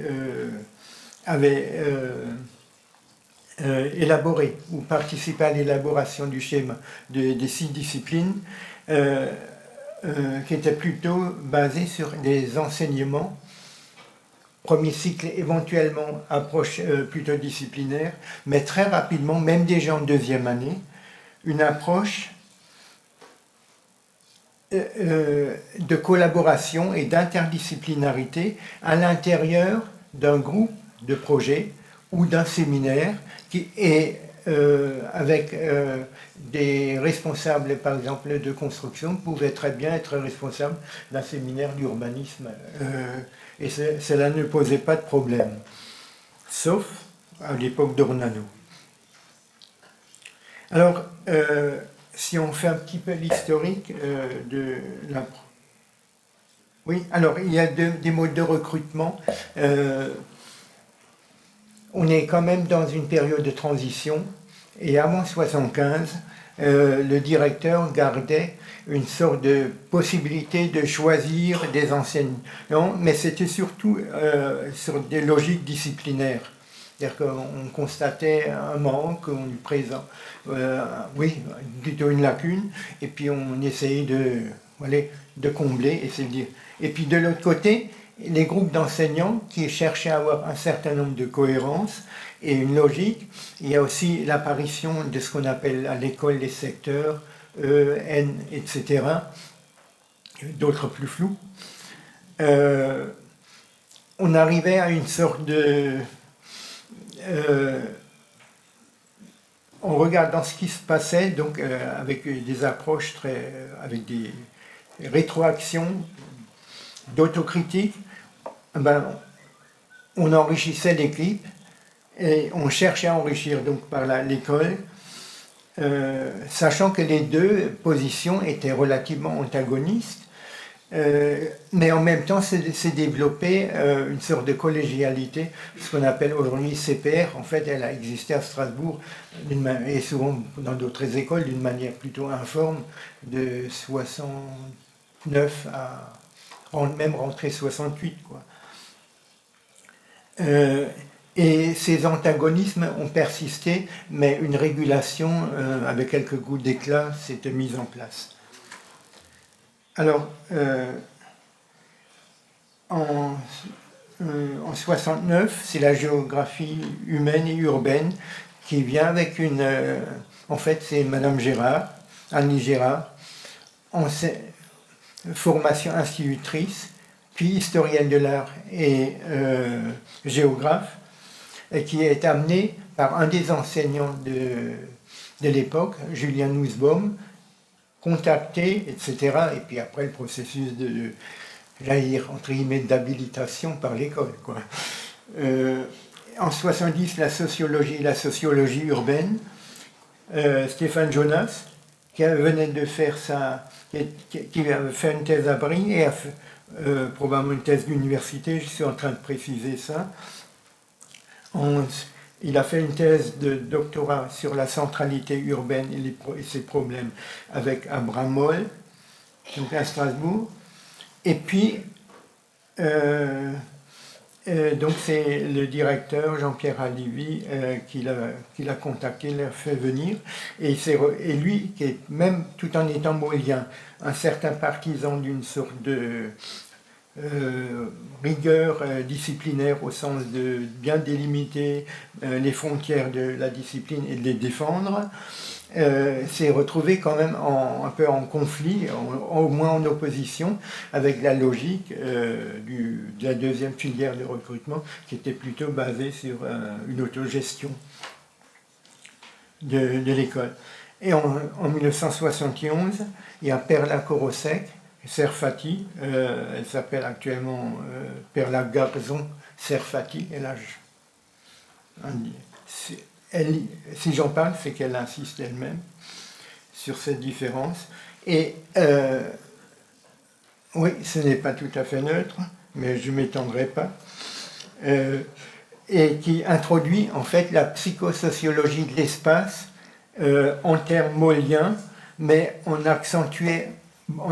avaient élaboré ou participé à l'élaboration du schéma des 6 disciplines, qui était plutôt basé sur des enseignements, premier cycle éventuellement approche plutôt disciplinaire, mais très rapidement, même déjà en 2e année, une approche de collaboration et d'interdisciplinarité à l'intérieur d'un groupe de projet ou d'un séminaire qui est avec des responsables, par exemple, de construction, pouvaient très bien être responsables d'un séminaire d'urbanisme. Et cela ne posait pas de problème, sauf à l'époque d'Ornano. Alors, si on fait un petit peu l'historique de la... Oui, alors, il y a des modes de recrutement. On est quand même dans une période de transition, et avant 1975, le directeur gardait une sorte de possibilité de choisir des enseignants, mais c'était surtout sur des logiques disciplinaires. C'est-à-dire qu'on constatait un manque, on lui présente, plutôt une lacune, et puis on essayait de combler, et puis de l'autre côté, les groupes d'enseignants qui cherchaient à avoir un certain nombre de cohérences et une logique. Il y a aussi l'apparition de ce qu'on appelle à l'école les secteurs, N, etc., d'autres plus flous. On arrivait à une sorte de... en regardant ce qui se passait, donc avec des approches avec des rétroactions d'autocritique, on enrichissait l'équipe et on cherchait à enrichir donc par l'école, sachant que les deux positions étaient relativement antagonistes, mais en même temps s'est développée une sorte de collégialité, ce qu'on appelle aujourd'hui CPR. En fait, elle a existé à Strasbourg et souvent dans d'autres écoles d'une manière plutôt informe, de 69 à même rentrée 68, quoi. Et ces antagonismes ont persisté, mais une régulation avec quelques gouttes d'éclat s'était mise en place. Alors, en 69, c'est la géographie humaine et urbaine qui vient avec une... en fait, c'est Madame Gérard, Annie Gérard, formation institutrice, puis historienne de l'art et géographe, et qui est amenée par un des enseignants de l'époque, Julien Nussbaum, contacté, etc. Et puis après le processus de, j'allais dire, entre guillemets, d'habilitation par l'école, quoi. En 70, la sociologie urbaine, Stéphane Jonas, qui venait de faire qui a fait une thèse à Brie et a fait, probablement une thèse d'université, je suis en train de préciser ça. Il a fait une thèse de doctorat sur la centralité urbaine et ses problèmes avec Abraham Moll, donc à Strasbourg. Et puis, donc c'est le directeur Jean-Pierre Alivi qui l'a contacté, l'a fait venir. Et lui, qui est même tout en étant mollien, un certain partisan d'une sorte de rigueur disciplinaire au sens de bien délimiter les frontières de la discipline et de les défendre, s'est retrouvé quand même un peu en conflit, au moins en opposition avec la logique de la deuxième filière de recrutement qui était plutôt basée sur une autogestion de l'école. Et en 1971, il y a Perla Korosek, Serfati, elle s'appelle actuellement Perla Garzon Serfati, si j'en parle, c'est qu'elle insiste elle-même sur cette différence. Et oui, ce n'est pas tout à fait neutre, mais je ne m'étendrai pas. Et qui introduit en fait la psychosociologie de l'espace en termes molliens, mais en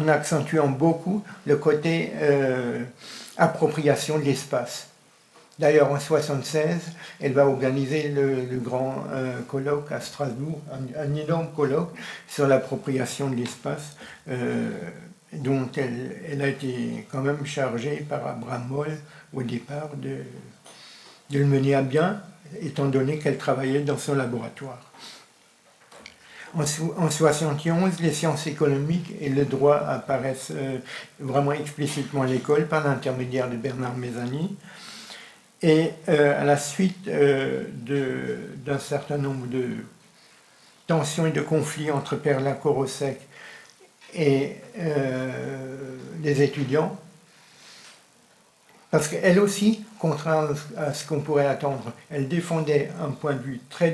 accentuant beaucoup le côté appropriation de l'espace. D'ailleurs, en 1976, elle va organiser le grand colloque à Strasbourg, un énorme colloque sur l'appropriation de l'espace, dont elle a été quand même chargée par Abraham Moll au départ de le mener à bien, étant donné qu'elle travaillait dans son laboratoire. En 1971, les sciences économiques et le droit apparaissent vraiment explicitement à l'école par l'intermédiaire de Bernard Mézani. Et à la suite d'un certain nombre de tensions et de conflits entre Perla Korosek et les étudiants, parce qu'elle aussi, contrairement à ce qu'on pourrait attendre, elle défendait un point de vue très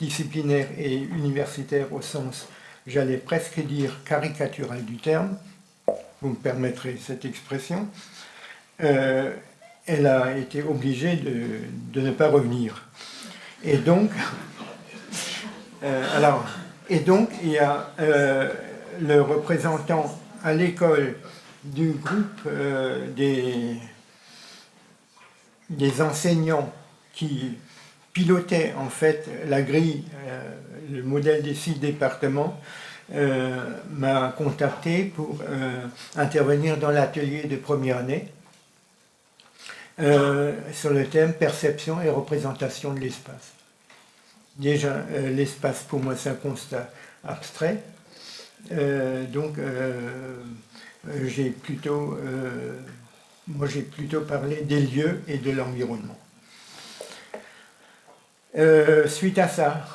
disciplinaire et universitaire au sens, j'allais presque dire, caricatural du terme, vous me permettrez cette expression, elle a été obligée de ne pas revenir. Et donc, il y a le représentant à l'école du groupe des enseignants qui pilotaient en fait la grille, le modèle des 6 départements, m'a contacté pour intervenir dans l'atelier de première année sur le thème perception et représentation de l'espace. Déjà, l'espace pour moi c'est un constat abstrait, donc j'ai plutôt parlé des lieux et de l'environnement. Suite à ça,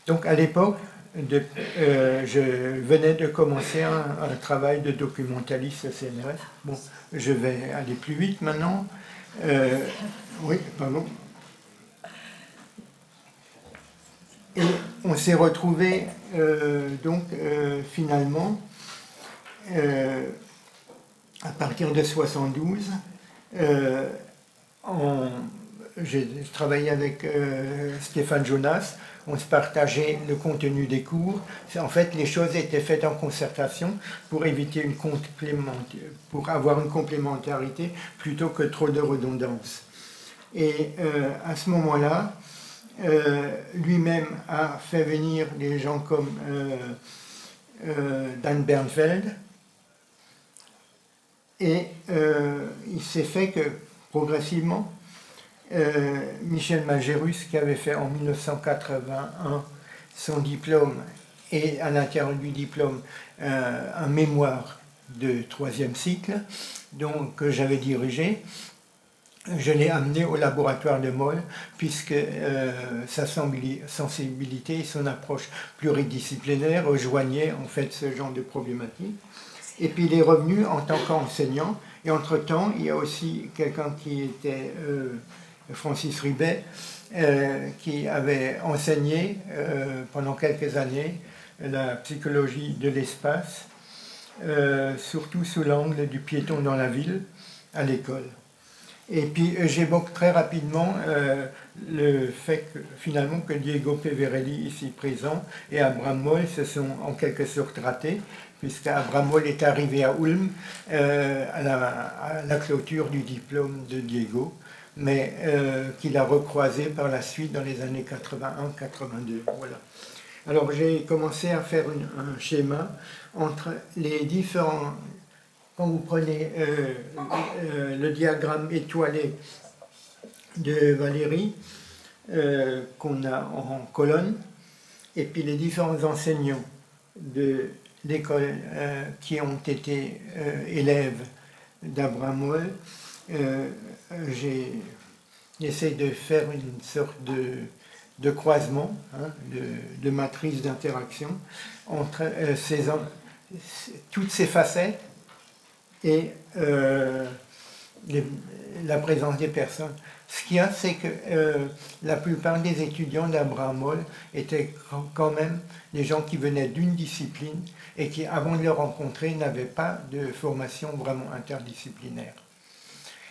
donc à l'époque, je venais de commencer un travail de documentaliste au CNRS. Bon, je vais aller plus vite maintenant. Oui, pardon. Et on s'est retrouvés finalement à partir de 72. J'ai travaillé avec Stéphane Jonas. On se partageait le contenu des cours. En fait, les choses étaient faites en concertation pour éviter pour avoir une complémentarité plutôt que trop de redondance. Et à ce moment-là, lui-même a fait venir des gens comme Dan Bernfeld. Et il s'est fait que, progressivement, Michel Magérus, qui avait fait en 1981 son diplôme, et à l'intérieur du diplôme, un mémoire de 3e cycle, donc, que j'avais dirigé, je l'ai amené au laboratoire de Moll, puisque sa sensibilité et son approche pluridisciplinaire rejoignaient en fait ce genre de problématique. Et puis il est revenu en tant qu'enseignant, et entre-temps, il y a aussi quelqu'un qui était Francis Ribet, qui avait enseigné pendant quelques années la psychologie de l'espace, surtout sous l'angle du piéton dans la ville, à l'école. Et puis j'évoque très rapidement le fait que finalement que Diego Peverelli, ici présent, et Abraham Moll se sont en quelque sorte ratés, puisque Abraham Moll est arrivé à Ulm à la clôture du diplôme de Diego, mais qu'il a recroisé par la suite dans les années 81-82. Voilà. Alors j'ai commencé à faire un schéma entre les différents... Quand vous prenez le diagramme étoilé de Valérie, qu'on a en colonne, et puis les différents enseignants de l'école qui ont été élèves d'Abraham Moll, j'essaie de faire une sorte de croisement, hein, de matrice d'interaction entre toutes ces facettes et la présence des personnes. Ce qu'il y a, c'est que la plupart des étudiants d'Abraham Moll étaient quand même des gens qui venaient d'une discipline et qui, avant de le rencontrer, n'avaient pas de formation vraiment interdisciplinaire.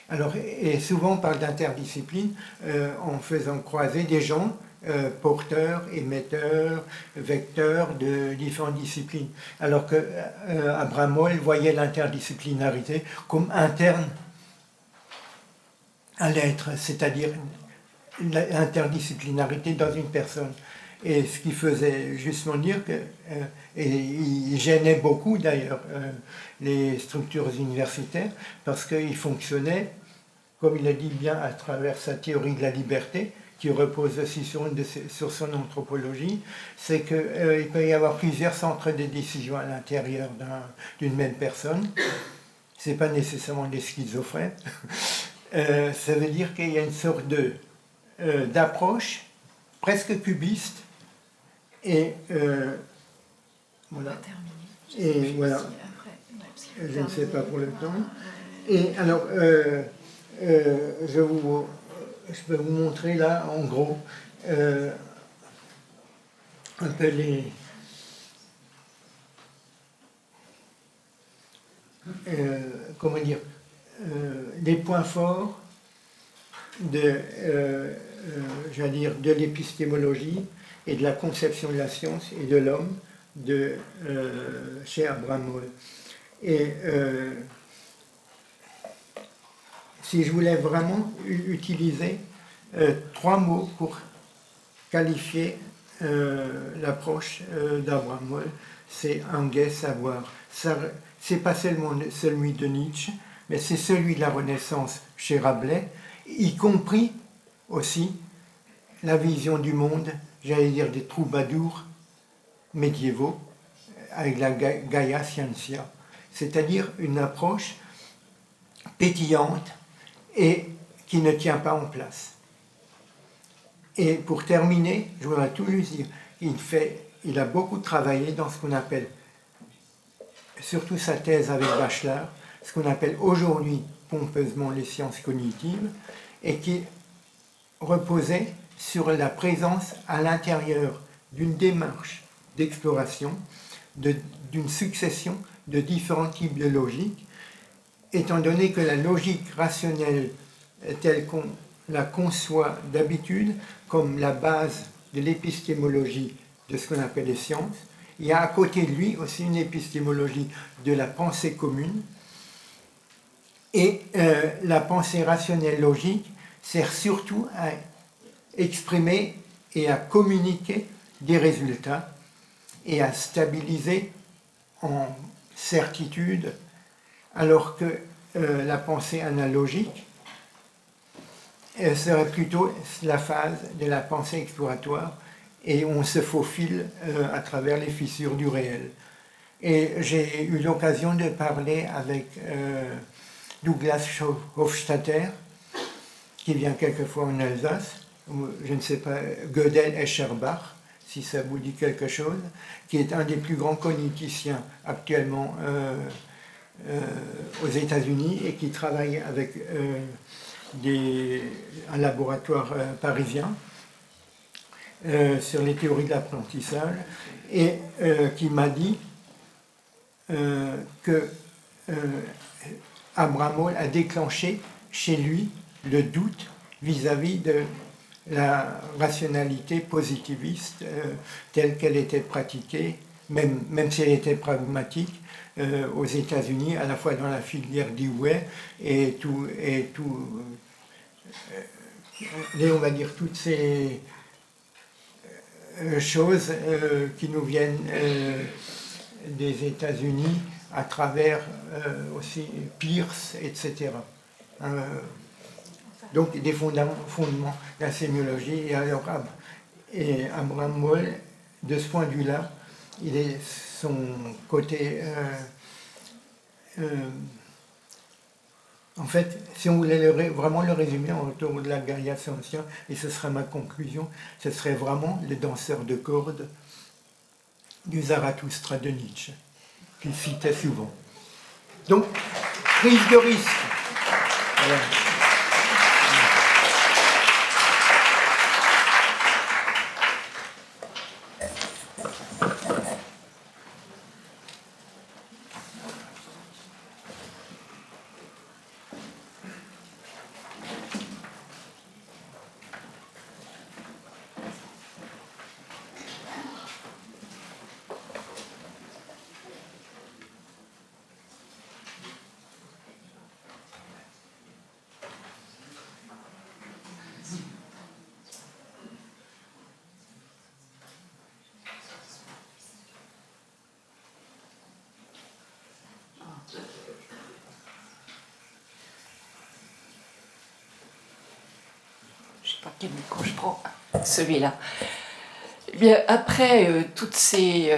Alors, et souvent on parle d'interdiscipline en faisant croiser des gens porteurs, émetteurs, vecteurs de différentes disciplines. Alors que Abraham Moll voyait l'interdisciplinarité comme interne à l'être, c'est-à-dire l'interdisciplinarité dans une personne. Et ce qui faisait justement dire que, et il gênait beaucoup d'ailleurs les structures universitaires, parce qu'ils fonctionnaient, comme il a dit bien à travers sa théorie de la liberté, qui repose aussi sur son anthropologie, c'est qu'il peut y avoir plusieurs centres de décision à l'intérieur d'une même personne. Ce n'est pas nécessairement des schizophrènes. Ça veut dire qu'il y a une sorte d'approche presque cubiste, et voilà. Et voilà. Je ne sais pas pour le temps. Et alors, je peux vous montrer là, en gros, un peu les points forts j'allais dire, de l'épistémologie et de la conception de la science et de l'homme chez Abraham Moll. Et si je voulais vraiment utiliser 3 mots pour qualifier l'approche d'Abraham Moll, c'est un gai savoir. C'est pas seulement celui de Nietzsche, mais c'est celui de la Renaissance chez Rabelais, y compris aussi la vision du monde, j'allais dire des troubadours médiévaux, avec la Gaia Scientia, c'est-à-dire une approche pétillante et qui ne tient pas en place. Et pour terminer, je voudrais tout lui dire, il a beaucoup travaillé dans ce qu'on appelle, surtout sa thèse avec Bachelard, ce qu'on appelle aujourd'hui pompeusement les sciences cognitives, et qui reposait sur la présence à l'intérieur d'une démarche d'exploration, d'une succession de différents types de logiques, étant donné que la logique rationnelle telle qu'on la conçoit d'habitude comme la base de l'épistémologie de ce qu'on appelle les sciences, il y a à côté de lui aussi une épistémologie de la pensée commune, et la pensée rationnelle logique sert surtout à exprimer et à communiquer des résultats et à stabiliser en certitude, alors que la pensée analogique serait plutôt la phase de la pensée exploratoire et on se faufile à travers les fissures du réel. Et j'ai eu l'occasion de parler avec Douglas Hofstadter, qui vient quelquefois en Alsace, ou, je ne sais pas, Gödel-Escherbach, si ça vous dit quelque chose, qui est un des plus grands cogniticiens actuellement aux États-Unis et qui travaille avec un laboratoire parisien sur les théories de l'apprentissage, et qui m'a dit que Abramov a déclenché chez lui le doute vis-à-vis de la rationalité positiviste telle qu'elle était pratiquée, même si elle était pragmatique, aux États-Unis, à la fois dans la filière Dewey et on va dire toutes ces choses qui nous viennent des États-Unis à travers aussi Peirce, etc. Donc des fondements de la sémiologie. Et alors, Abramov, de ce point de vue-là, il est son côté... en fait, si on voulait vraiment le résumer autour de la Gaia Scientia, et ce serait ma conclusion, ce serait vraiment le danseur de cordes du Zarathustra de Nietzsche, qu'il citait souvent. Donc, prise de risque. Voilà. Quel micro je prends? Celui-là. Eh bien, après toutes ces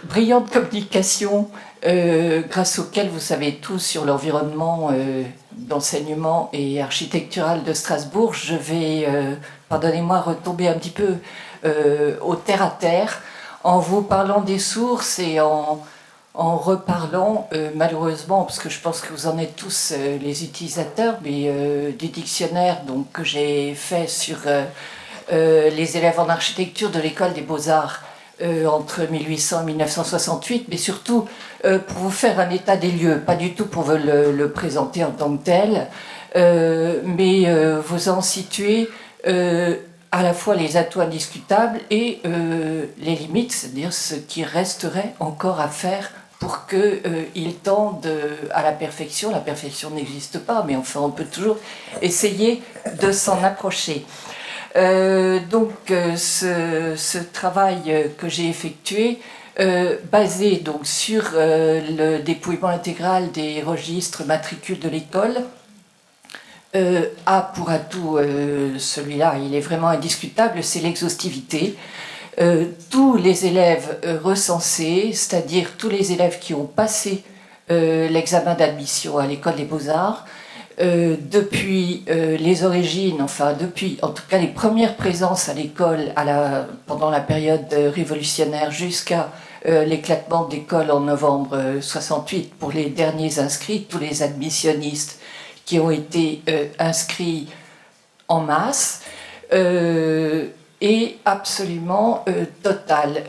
brillantes communications grâce auxquelles vous savez tout sur l'environnement d'enseignement et architectural de Strasbourg, je vais, pardonnez-moi, retomber un petit peu au terre-à-terre en vous parlant des sources et en reparlant, malheureusement, parce que je pense que vous en êtes tous les utilisateurs, mais du dictionnaire donc, que j'ai fait sur les élèves en architecture de l'école des Beaux-Arts entre 1800 et 1968, mais surtout pour vous faire un état des lieux, pas du tout pour vous le présenter en tant que tel, mais vous en situer à la fois les atouts indiscutables et les limites, c'est-à-dire ce qui resterait encore à faire pour qu'ils tendent à la perfection. La perfection n'existe pas, mais enfin on peut toujours essayer de s'en approcher. Donc ce travail que j'ai effectué, basé donc sur le dépouillement intégral des registres matricules de l'école, a pour atout, celui-là il est vraiment indiscutable, c'est l'exhaustivité. Tous les élèves recensés, c'est-à-dire tous les élèves qui ont passé l'examen d'admission à l'école des Beaux-Arts, depuis les origines, enfin depuis en tout cas les premières présences à l'école pendant la période révolutionnaire jusqu'à l'éclatement de l'école en novembre 68 pour les derniers inscrits, tous les admissionnistes qui ont été inscrits en masse, est absolument totale.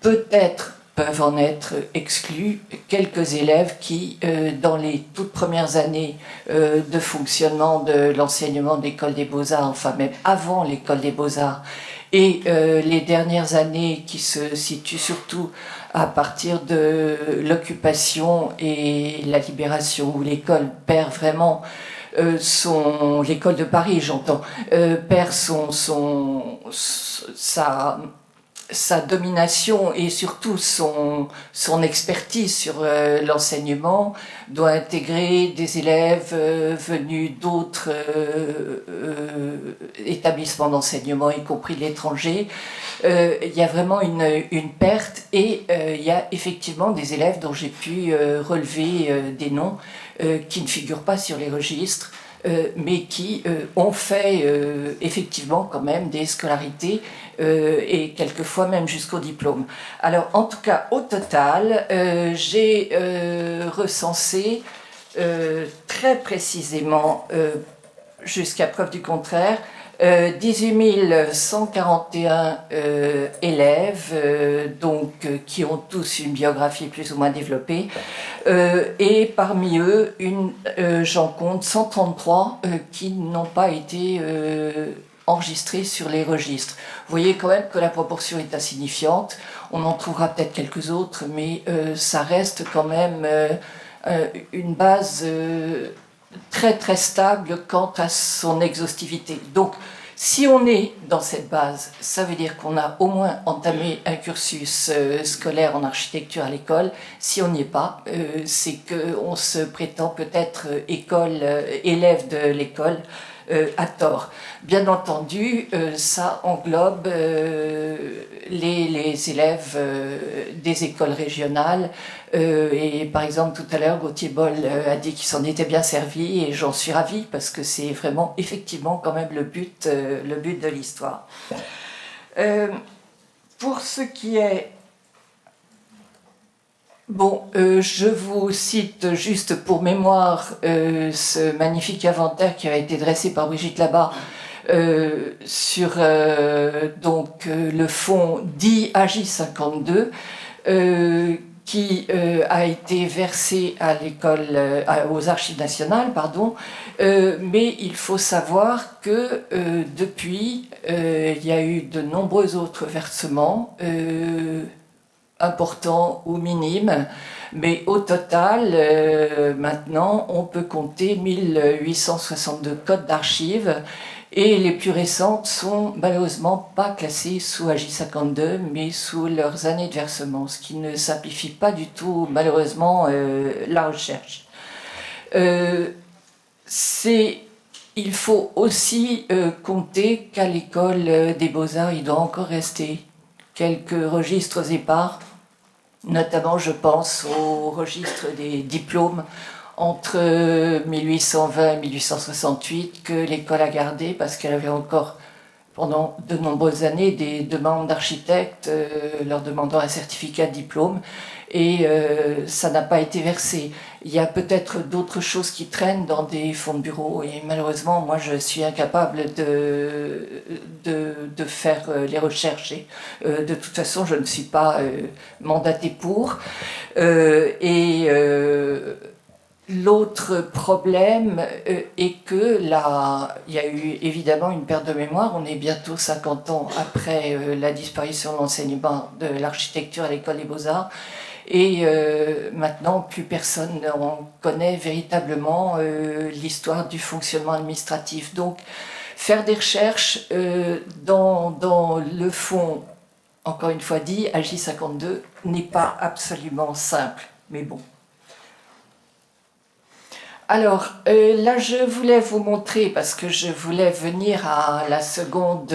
Peut-être peuvent en être exclus quelques élèves qui, dans les toutes premières années de fonctionnement de l'enseignement de l'École des Beaux-Arts, enfin même avant l'École des Beaux-Arts, et les dernières années qui se situent surtout à partir de l'occupation et la libération, où l'école perd vraiment l'école de Paris, j'entends, perd sa domination et surtout son expertise sur l'enseignement, doit intégrer des élèves venus d'autres établissements d'enseignement, y compris de l'étranger. Il y a vraiment une perte et il y a effectivement des élèves dont j'ai pu relever des noms qui ne figurent pas sur les registres, mais qui ont fait effectivement quand même des scolarités et quelquefois même jusqu'au diplôme. Alors en tout cas au total, j'ai recensé très précisément, jusqu'à preuve du contraire, 18 141 élèves qui ont tous une biographie plus ou moins développée, et parmi eux, j'en compte 133 qui n'ont pas été enregistrés sur les registres. Vous voyez quand même que la proportion est insignifiante. On en trouvera peut-être quelques autres, mais ça reste quand même une base très très stable quant à son exhaustivité. Donc, si on est dans cette base, ça veut dire qu'on a au moins entamé un cursus scolaire en architecture à l'école. Si on n'y est pas, c'est qu'on se prétend peut-être élève de l'école à tort. Bien entendu, ça englobe les élèves des écoles régionales. Et par exemple, tout à l'heure, Gauthier Boll a dit qu'il s'en était bien servi, et j'en suis ravie parce que c'est vraiment effectivement quand même le but de l'histoire. Pour ce qui est... Bon, je vous cite juste pour mémoire ce magnifique inventaire qui a été dressé par Brigitte Labat sur le fonds dit AJ52, qui a été versé à l'école, aux Archives nationales, pardon, mais il faut savoir que depuis, il y a eu de nombreux autres versements, importants ou minimes, mais au total, maintenant, on peut compter 1862 codes d'archives, et les plus récentes sont malheureusement pas classées sous AJ52, mais sous leurs années de versement, ce qui ne simplifie pas du tout, malheureusement, la recherche. Il faut aussi compter qu'à l'école des Beaux-Arts, il doit encore rester quelques registres épars, notamment je pense au registre des diplômes entre 1820 et 1868 que l'école a gardé parce qu'elle avait encore pendant de nombreuses années des demandes d'architectes leur demandant un certificat de diplôme, et ça n'a pas été versé. Il y a peut-être d'autres choses qui traînent dans des fonds de bureau, et malheureusement moi je suis incapable de faire les recherches, et de toute façon je ne suis pas mandatée pour, l'autre problème est que il y a eu évidemment une perte de mémoire. On est bientôt 50 ans après la disparition de l'enseignement de l'architecture à l'école des Beaux-Arts, et maintenant plus personne n'en connaît véritablement l'histoire du fonctionnement administratif. Donc faire des recherches dans le fond, encore une fois dit, AJ52, n'est pas absolument simple, mais bon. Alors, là, je voulais vous montrer, parce que je voulais venir à la seconde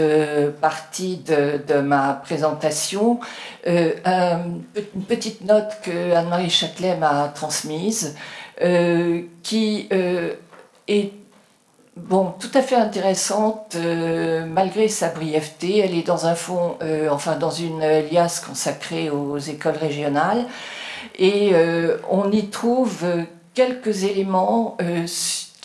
partie de ma présentation, une petite note que Anne-Marie Châtelet m'a transmise, qui est tout à fait intéressante, malgré sa brièveté. Elle est dans un fond, dans une liasse consacrée aux écoles régionales, et on y trouve quelques éléments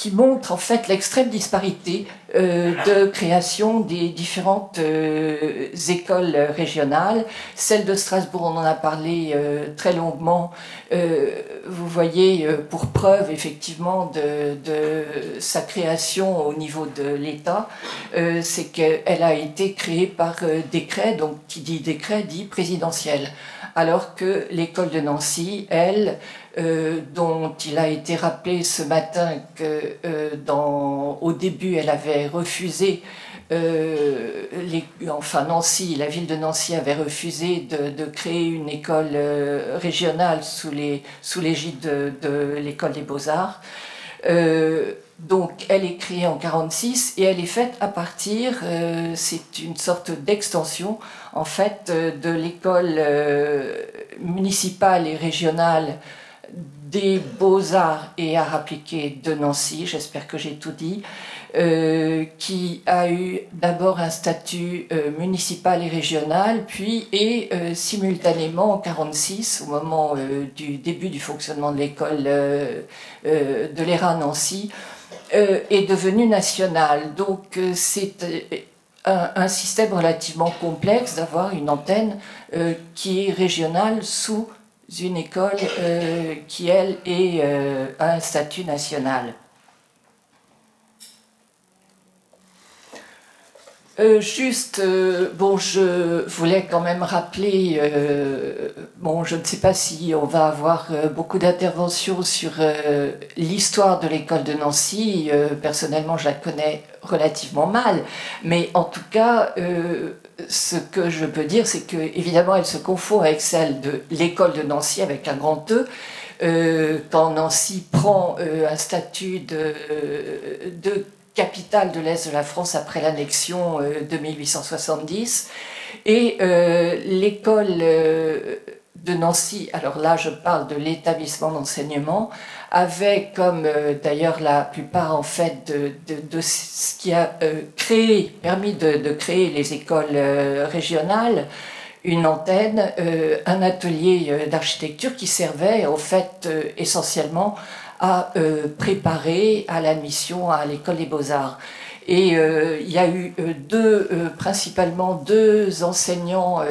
qui montre en fait l'extrême disparité de création des différentes écoles régionales. Celle de Strasbourg, on en a parlé très longuement. Vous voyez, pour preuve effectivement de sa création au niveau de l'État, c'est qu'elle a été créée par décret, donc qui dit décret dit présidentiel. Alors que l'école de Nancy, elle, dont il a été rappelé ce matin que au début elle avait refusé, Nancy, la ville de Nancy avait refusé de créer une école régionale sous l'égide de l'école des Beaux-Arts. Donc elle est créée en 1946 et elle est faite à partir, c'est une sorte d'extension en fait de l'école municipale et régionale des Beaux-Arts et Arts appliqués de Nancy, j'espère que j'ai tout dit, qui a eu d'abord un statut municipal et régional, puis simultanément en 1946, au moment du début du fonctionnement de l'école de l'ERA Nancy, est devenu national. Donc c'est un système relativement complexe d'avoir une antenne qui est régionale sous une école qui, elle, a un statut national. Je voulais quand même rappeler, je ne sais pas si on va avoir beaucoup d'interventions sur l'histoire de l'école de Nancy. Personnellement, je la connais relativement mal, mais en tout cas, ce que je peux dire, c'est que évidemment, elle se confond avec celle de l'école de Nancy avec un grand E. Quand Nancy prend un statut de capitale de l'Est de la France après l'annexion de 1870. Et l'école de Nancy, alors là je parle de l'établissement d'enseignement, avait comme d'ailleurs la plupart en fait de ce qui a permis de créer les écoles régionales, une antenne, un atelier d'architecture qui servait en fait essentiellement à préparer à l'admission à l'école des Beaux-Arts. Et il y a eu principalement deux enseignants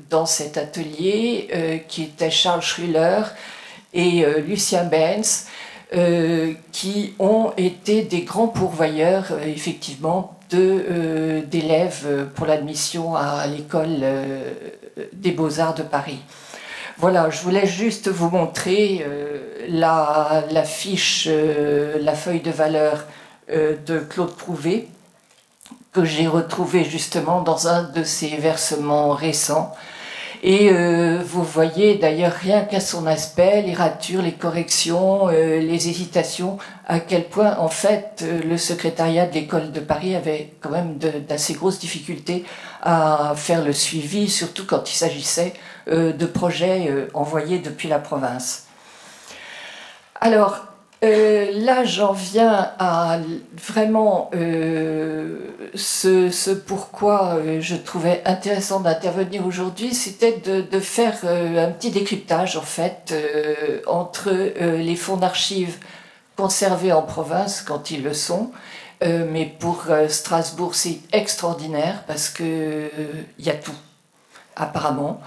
dans cet atelier, qui étaient Charles Schruller et Lucien Benz, qui ont été des grands pourvoyeurs, effectivement, d'élèves pour l'admission à l'école des Beaux-Arts de Paris. Voilà, je voulais juste vous montrer la fiche, la feuille de valeur de Claude Prouvé, que j'ai retrouvée justement dans un de ses versements récents. Et vous voyez d'ailleurs rien qu'à son aspect, les ratures, les corrections, les hésitations, à quel point en fait le secrétariat de l'école de Paris avait quand même d'assez grosses difficultés à faire le suivi, surtout quand il s'agissait de projets envoyés depuis la province. Alors là j'en viens à vraiment ce pourquoi je trouvais intéressant d'intervenir aujourd'hui, c'était de faire un petit décryptage en fait entre les fonds d'archives conservés en province quand ils le sont, mais pour Strasbourg c'est extraordinaire parce que y a tout apparemment.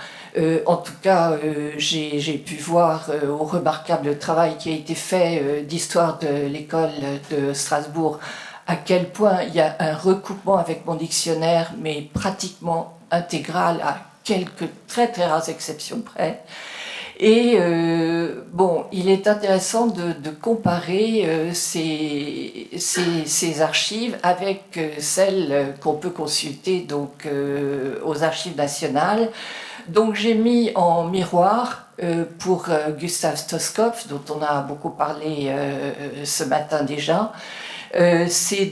En tout cas, j'ai pu voir au remarquable travail qui a été fait d'histoire de l'école de Strasbourg, à quel point il y a un recoupement avec mon dictionnaire, mais pratiquement intégral à quelques très très rares exceptions près. Et il est intéressant de comparer ces archives avec celles qu'on peut consulter donc, aux archives nationales. Donc j'ai mis en miroir pour Gustav Stoskopf, dont on a beaucoup parlé ce matin déjà, les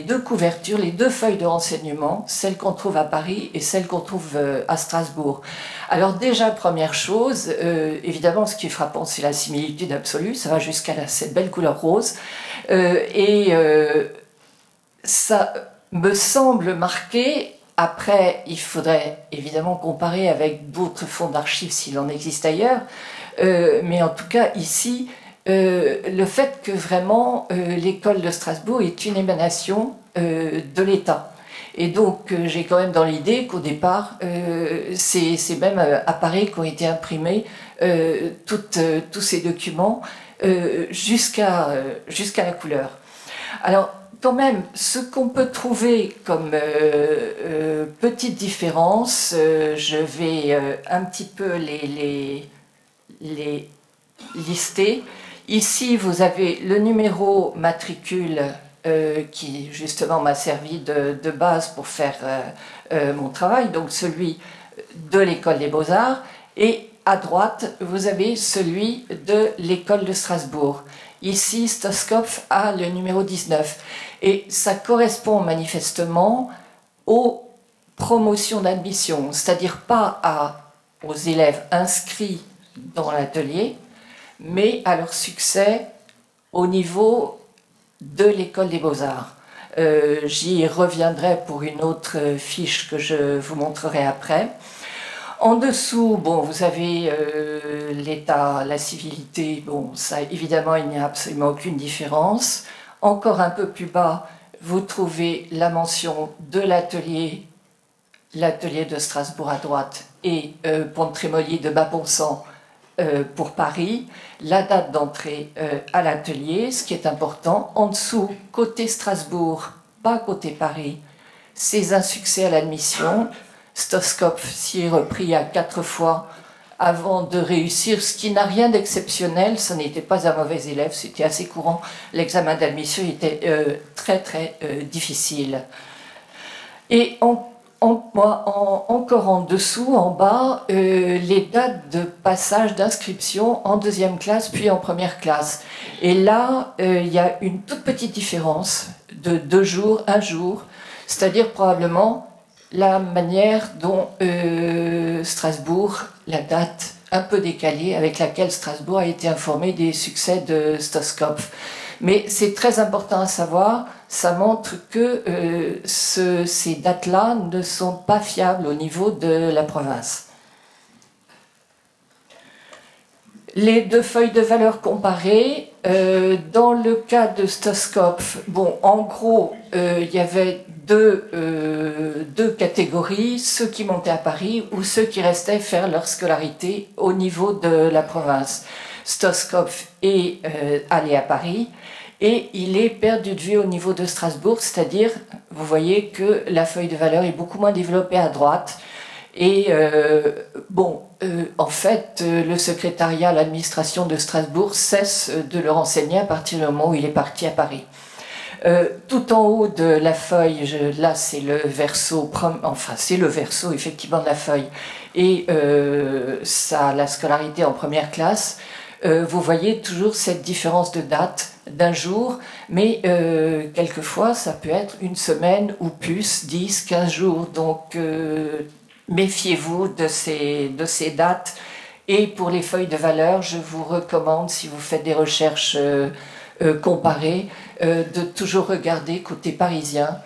deux couvertures, les deux feuilles de renseignement, celle qu'on trouve à Paris et celle qu'on trouve à Strasbourg. Alors déjà, première chose, évidemment ce qui est frappant c'est la similitude absolue, ça va jusqu'à cette belle couleur rose, ça me semble marquer. Après, il faudrait évidemment comparer avec d'autres fonds d'archives s'il en existe ailleurs, mais en tout cas ici, le fait que vraiment l'école de Strasbourg est une émanation de l'État. Et donc j'ai quand même dans l'idée qu'au départ, c'est même à Paris qu'ont été imprimés tous ces documents jusqu'à la couleur. Alors quand même, ce qu'on peut trouver comme petite différence, je vais un petit peu les lister. Ici, vous avez le numéro matricule qui justement m'a servi de base pour faire mon travail, donc celui de l'école des Beaux-Arts, et à droite, vous avez celui de l'école de Strasbourg. Ici, Stoskopf a le numéro 19, et ça correspond manifestement aux promotions d'admission, c'est-à-dire pas aux élèves inscrits dans l'atelier, mais à leur succès au niveau de l'école des Beaux-Arts. J'y reviendrai pour une autre fiche que je vous montrerai après. En dessous, bon, vous avez l'État, la civilité, bon, ça évidemment il n'y a absolument aucune différence. Encore un peu plus bas, vous trouvez la mention de l'atelier de Strasbourg à droite et Pont-Trémolier de Bas-Ponsant pour Paris, la date d'entrée à l'atelier, ce qui est important. En dessous, côté Strasbourg, pas côté Paris, c'est un succès à l'admission. Stoskopf s'y est repris à 4 fois avant de réussir, ce qui n'a rien d'exceptionnel. Ce n'était pas un mauvais élève, c'était assez courant. L'examen d'admission était très très difficile. Et encore en dessous, en bas, les dates de passage d'inscription en deuxième classe puis en première classe. Et là, il y a une toute petite différence de 2 jours, 1 jour, c'est-à-dire probablement la manière dont Strasbourg, la date un peu décalée avec laquelle Strasbourg a été informé des succès de Stoskopf. Mais c'est très important à savoir, ça montre que ces dates-là ne sont pas fiables au niveau de la province. Les 2 feuilles de valeur comparées, dans le cas de Stoskopf, bon, en gros, il y avait deux catégories, ceux qui montaient à Paris ou ceux qui restaient faire leur scolarité au niveau de la province. Stoskopf est allé à Paris et il est perdu de vue au niveau de Strasbourg, c'est-à-dire, vous voyez que la feuille de valeur est beaucoup moins développée à droite. Et en fait, le secrétariat, l'administration de Strasbourg cesse de le renseigner à partir du moment où il est parti à Paris. Tout en haut de la feuille, là c'est le verso, c'est le verso effectivement de la feuille, et la scolarité en première classe. Vous voyez toujours cette différence de date d'un jour, mais quelquefois ça peut être une semaine ou plus, 10, 15 jours, donc méfiez-vous de ces dates. Et pour les feuilles de valeur, je vous recommande, si vous faites des recherches comparées, de toujours regarder côté parisien,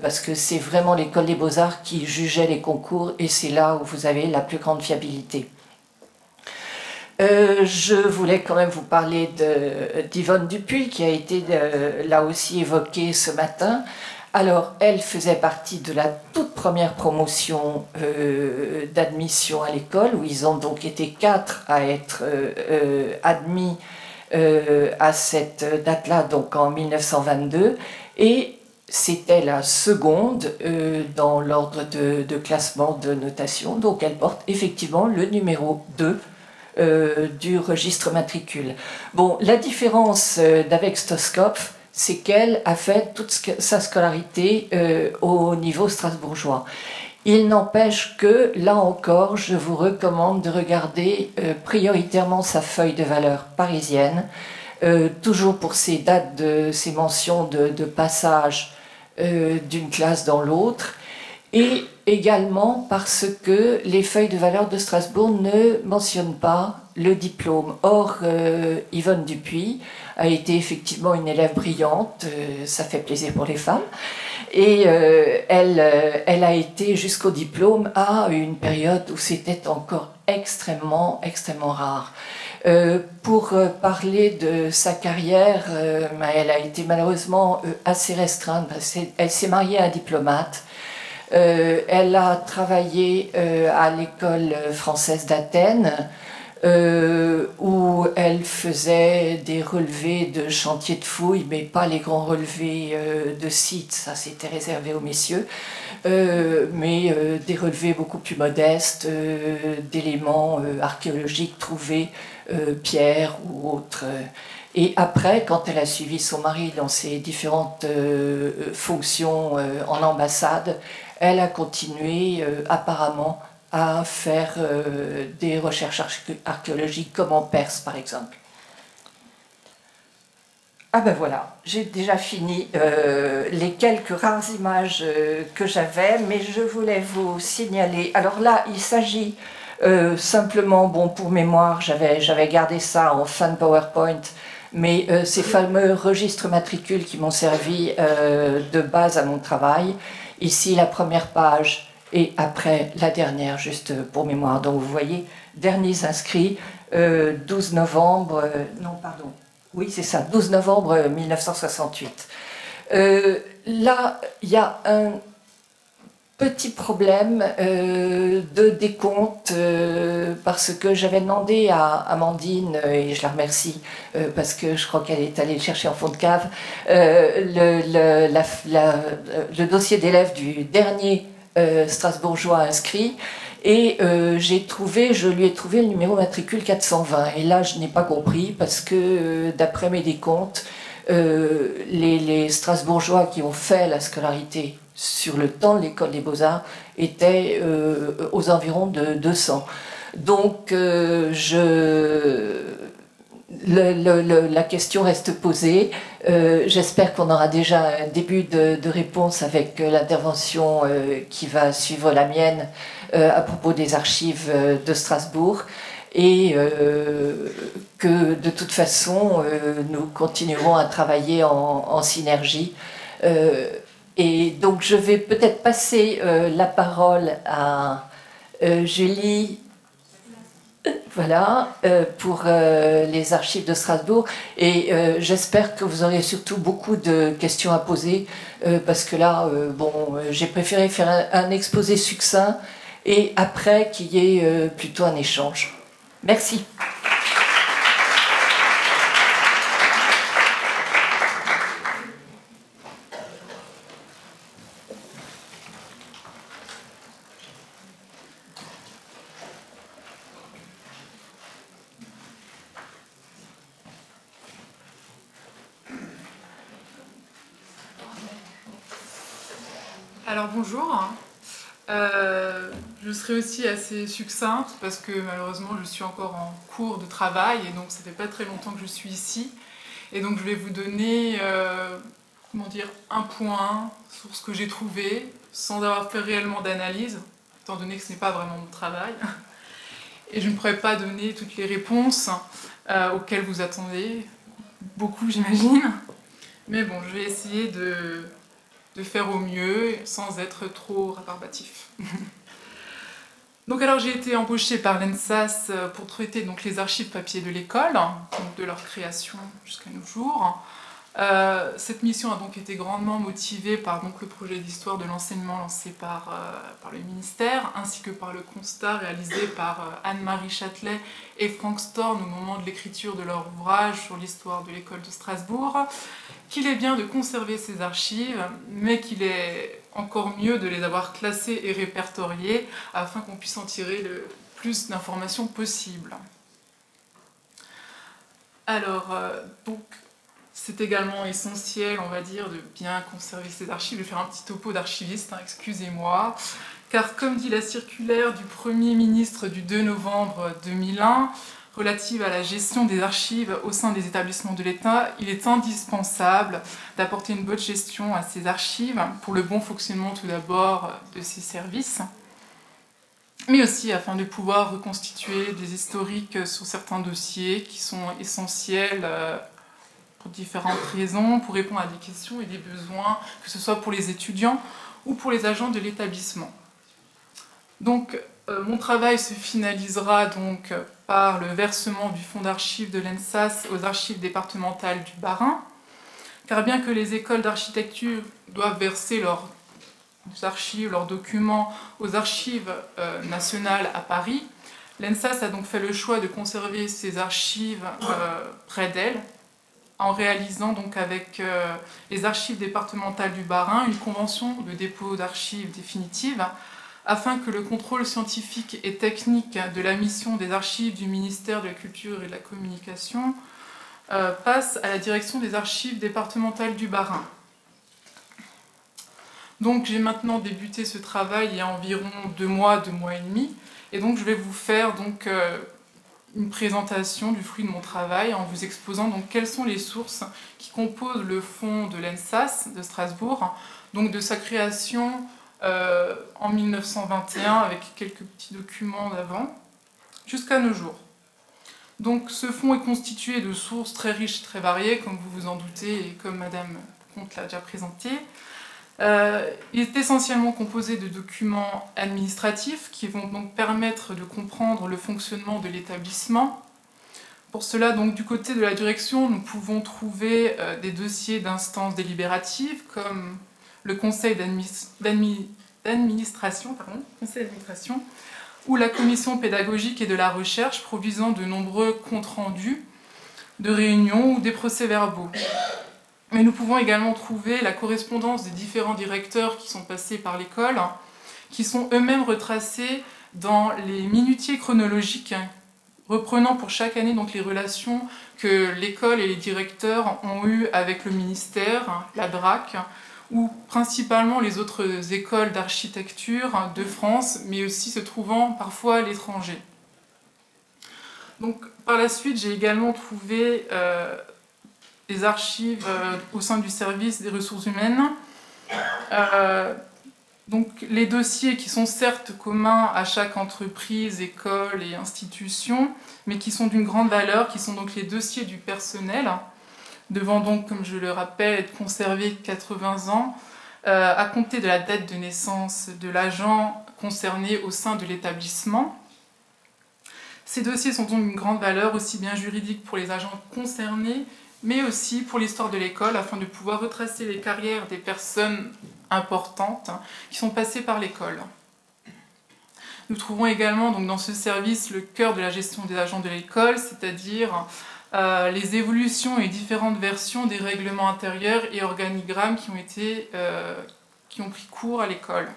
parce que c'est vraiment l'école des Beaux-Arts qui jugeait les concours et c'est là où vous avez la plus grande fiabilité. Je voulais quand même vous parler d'Yvonne Dupuis, qui a été là aussi évoquée ce matin. Alors, elle faisait partie de la toute première promotion d'admission à l'école, où ils ont donc été 4 à être admis à cette date-là, donc en 1922, et c'était la seconde dans l'ordre de classement de notation, donc elle porte effectivement le numéro 2 du registre matricule. Bon, la différence d'avec Stoskopf, c'est qu'elle a fait toute sa scolarité au niveau strasbourgeois. Il n'empêche que, là encore, je vous recommande de regarder prioritairement sa feuille de valeur parisienne, toujours pour ces dates, ces mentions de passage d'une classe dans l'autre, et également parce que les feuilles de valeur de Strasbourg ne mentionnent pas le diplôme. Or, Yvonne Dupuis a été effectivement une élève brillante, ça fait plaisir pour les femmes, et elle a été jusqu'au diplôme à une période où c'était encore extrêmement rare. Pour parler de sa carrière, elle a été malheureusement assez restreinte. Elle s'est mariée à un diplomate. Elle a travaillé à l'école française d'Athènes, où elle faisait des relevés de chantiers de fouilles, mais pas les grands relevés de sites, ça c'était réservé aux messieurs, mais des relevés beaucoup plus modestes d'éléments archéologiques trouvés, pierres ou autres. Et après, quand elle a suivi son mari dans ses différentes fonctions en ambassade, elle a continué apparemment à faire des recherches archéologiques comme en Perse par exemple. Ah ben voilà, j'ai déjà fini les quelques rares images que j'avais, mais je voulais vous signaler. Alors là, il s'agit simplement, bon pour mémoire, j'avais gardé ça en fin de PowerPoint, mais ces fameux registres matricules qui m'ont servi de base à mon travail. Ici, la première page et après la dernière, juste pour mémoire. Donc vous voyez, derniers inscrits, 12 novembre, non pardon, oui c'est ça, 12 novembre 1968. Là, il y a un petit problème de décompte parce que j'avais demandé à Amandine, et je la remercie parce que je crois qu'elle est allée le chercher en fond de cave, le dossier d'élèves du dernier strasbourgeois inscrit, et je lui ai trouvé le numéro matricule 420, et là je n'ai pas compris parce que d'après mes décomptes, les strasbourgeois qui ont fait la scolarité sur le temps de l'école des Beaux-Arts étaient aux environs de 200. Donc la question reste posée. J'espère qu'on aura déjà un début de réponse avec l'intervention qui va suivre la mienne à propos des archives de Strasbourg. Et que de toute façon, nous continuerons à travailler en synergie. Et donc je vais peut-être passer la parole à Julie, voilà, pour les archives de Strasbourg. Et j'espère que vous aurez surtout beaucoup de questions à poser, parce que là, j'ai préféré faire un exposé succinct et après qu'il y ait plutôt un échange. Merci. Alors bonjour, je serai aussi assez succincte parce que malheureusement je suis encore en cours de travail et donc ça fait pas très longtemps que je suis ici, et donc je vais vous donner un point sur ce que j'ai trouvé sans avoir fait réellement d'analyse, étant donné que ce n'est pas vraiment mon travail, et je ne pourrais pas donner toutes les réponses auxquelles vous attendez, beaucoup j'imagine, mais bon, je vais essayer de faire au mieux sans être trop rébarbatif. Donc alors j'ai été embauchée par l'ENSAS pour traiter donc les archives papier de l'école, donc de leur création jusqu'à nos jours. Cette mission a donc été grandement motivée par donc, le projet d'histoire de l'enseignement lancé par le ministère, ainsi que par le constat réalisé par Anne-Marie Châtelet et Franck Storn au moment de l'écriture de leur ouvrage sur l'histoire de l'école de Strasbourg, qu'il est bien de conserver ces archives, mais qu'il est encore mieux de les avoir classées et répertoriées afin qu'on puisse en tirer le plus d'informations possible. Alors, donc, c'est également essentiel, on va dire, de bien conserver ces archives. Je vais faire un petit topo d'archiviste, excusez-moi. Car comme dit la circulaire du Premier ministre du 2 novembre 2001, relative à la gestion des archives au sein des établissements de l'État, il est indispensable d'apporter une bonne gestion à ces archives pour le bon fonctionnement tout d'abord de ces services, mais aussi afin de pouvoir reconstituer des historiques sur certains dossiers qui sont essentiels pour différentes raisons, pour répondre à des questions et des besoins, que ce soit pour les étudiants ou pour les agents de l'établissement. Donc, mon travail se finalisera donc par le versement du fonds d'archives de l'ENSAS aux archives départementales du Bas-Rhin, car bien que les écoles d'architecture doivent verser leurs archives, leurs documents aux archives nationales à Paris, l'ENSAS a donc fait le choix de conserver ses archives près d'elle, en réalisant donc avec les archives départementales du Bas-Rhin une convention de dépôt d'archives définitive, afin que le contrôle scientifique et technique de la mission des archives du ministère de la Culture et de la Communication passe à la direction des archives départementales du Bas-Rhin. Donc j'ai maintenant débuté ce travail il y a environ 2 mois et demi, et donc je vais vous faire donc, une présentation du fruit de mon travail en vous exposant donc quelles sont les sources qui composent le fonds de l'ENSAS de Strasbourg, donc de sa création en 1921 avec quelques petits documents d'avant, jusqu'à nos jours. Donc ce fonds est constitué de sources très riches, très variées, comme vous vous en doutez et comme Madame Comte l'a déjà présenté. Il est essentiellement composé de documents administratifs qui vont donc permettre de comprendre le fonctionnement de l'établissement. Pour cela, donc, du côté de la direction, nous pouvons trouver des dossiers d'instances délibératives comme le conseil d'administration ou la commission pédagogique et de la recherche produisant de nombreux comptes rendus de réunions ou des procès-verbaux. Mais nous pouvons également trouver la correspondance des différents directeurs qui sont passés par l'école, qui sont eux-mêmes retracés dans les minutiers chronologiques, reprenant pour chaque année donc les relations que l'école et les directeurs ont eues avec le ministère, la DRAC, ou principalement les autres écoles d'architecture de France, mais aussi se trouvant parfois à l'étranger. Donc, par la suite, j'ai également trouvé des archives au sein du service des ressources humaines. Donc, les dossiers qui sont certes communs à chaque entreprise, école et institution, mais qui sont d'une grande valeur, qui sont donc les dossiers du personnel, devant donc, comme je le rappelle, être conservés 80 ans, à compter de la date de naissance de l'agent concerné au sein de l'établissement. Ces dossiers sont donc d'une grande valeur, aussi bien juridique pour les agents concernés, mais aussi pour l'histoire de l'école, afin de pouvoir retracer les carrières des personnes importantes qui sont passées par l'école. Nous trouvons également donc, dans ce service le cœur de la gestion des agents de l'école, c'est-à-dire les évolutions et différentes versions des règlements intérieurs et organigrammes qui ont pris cours à l'école.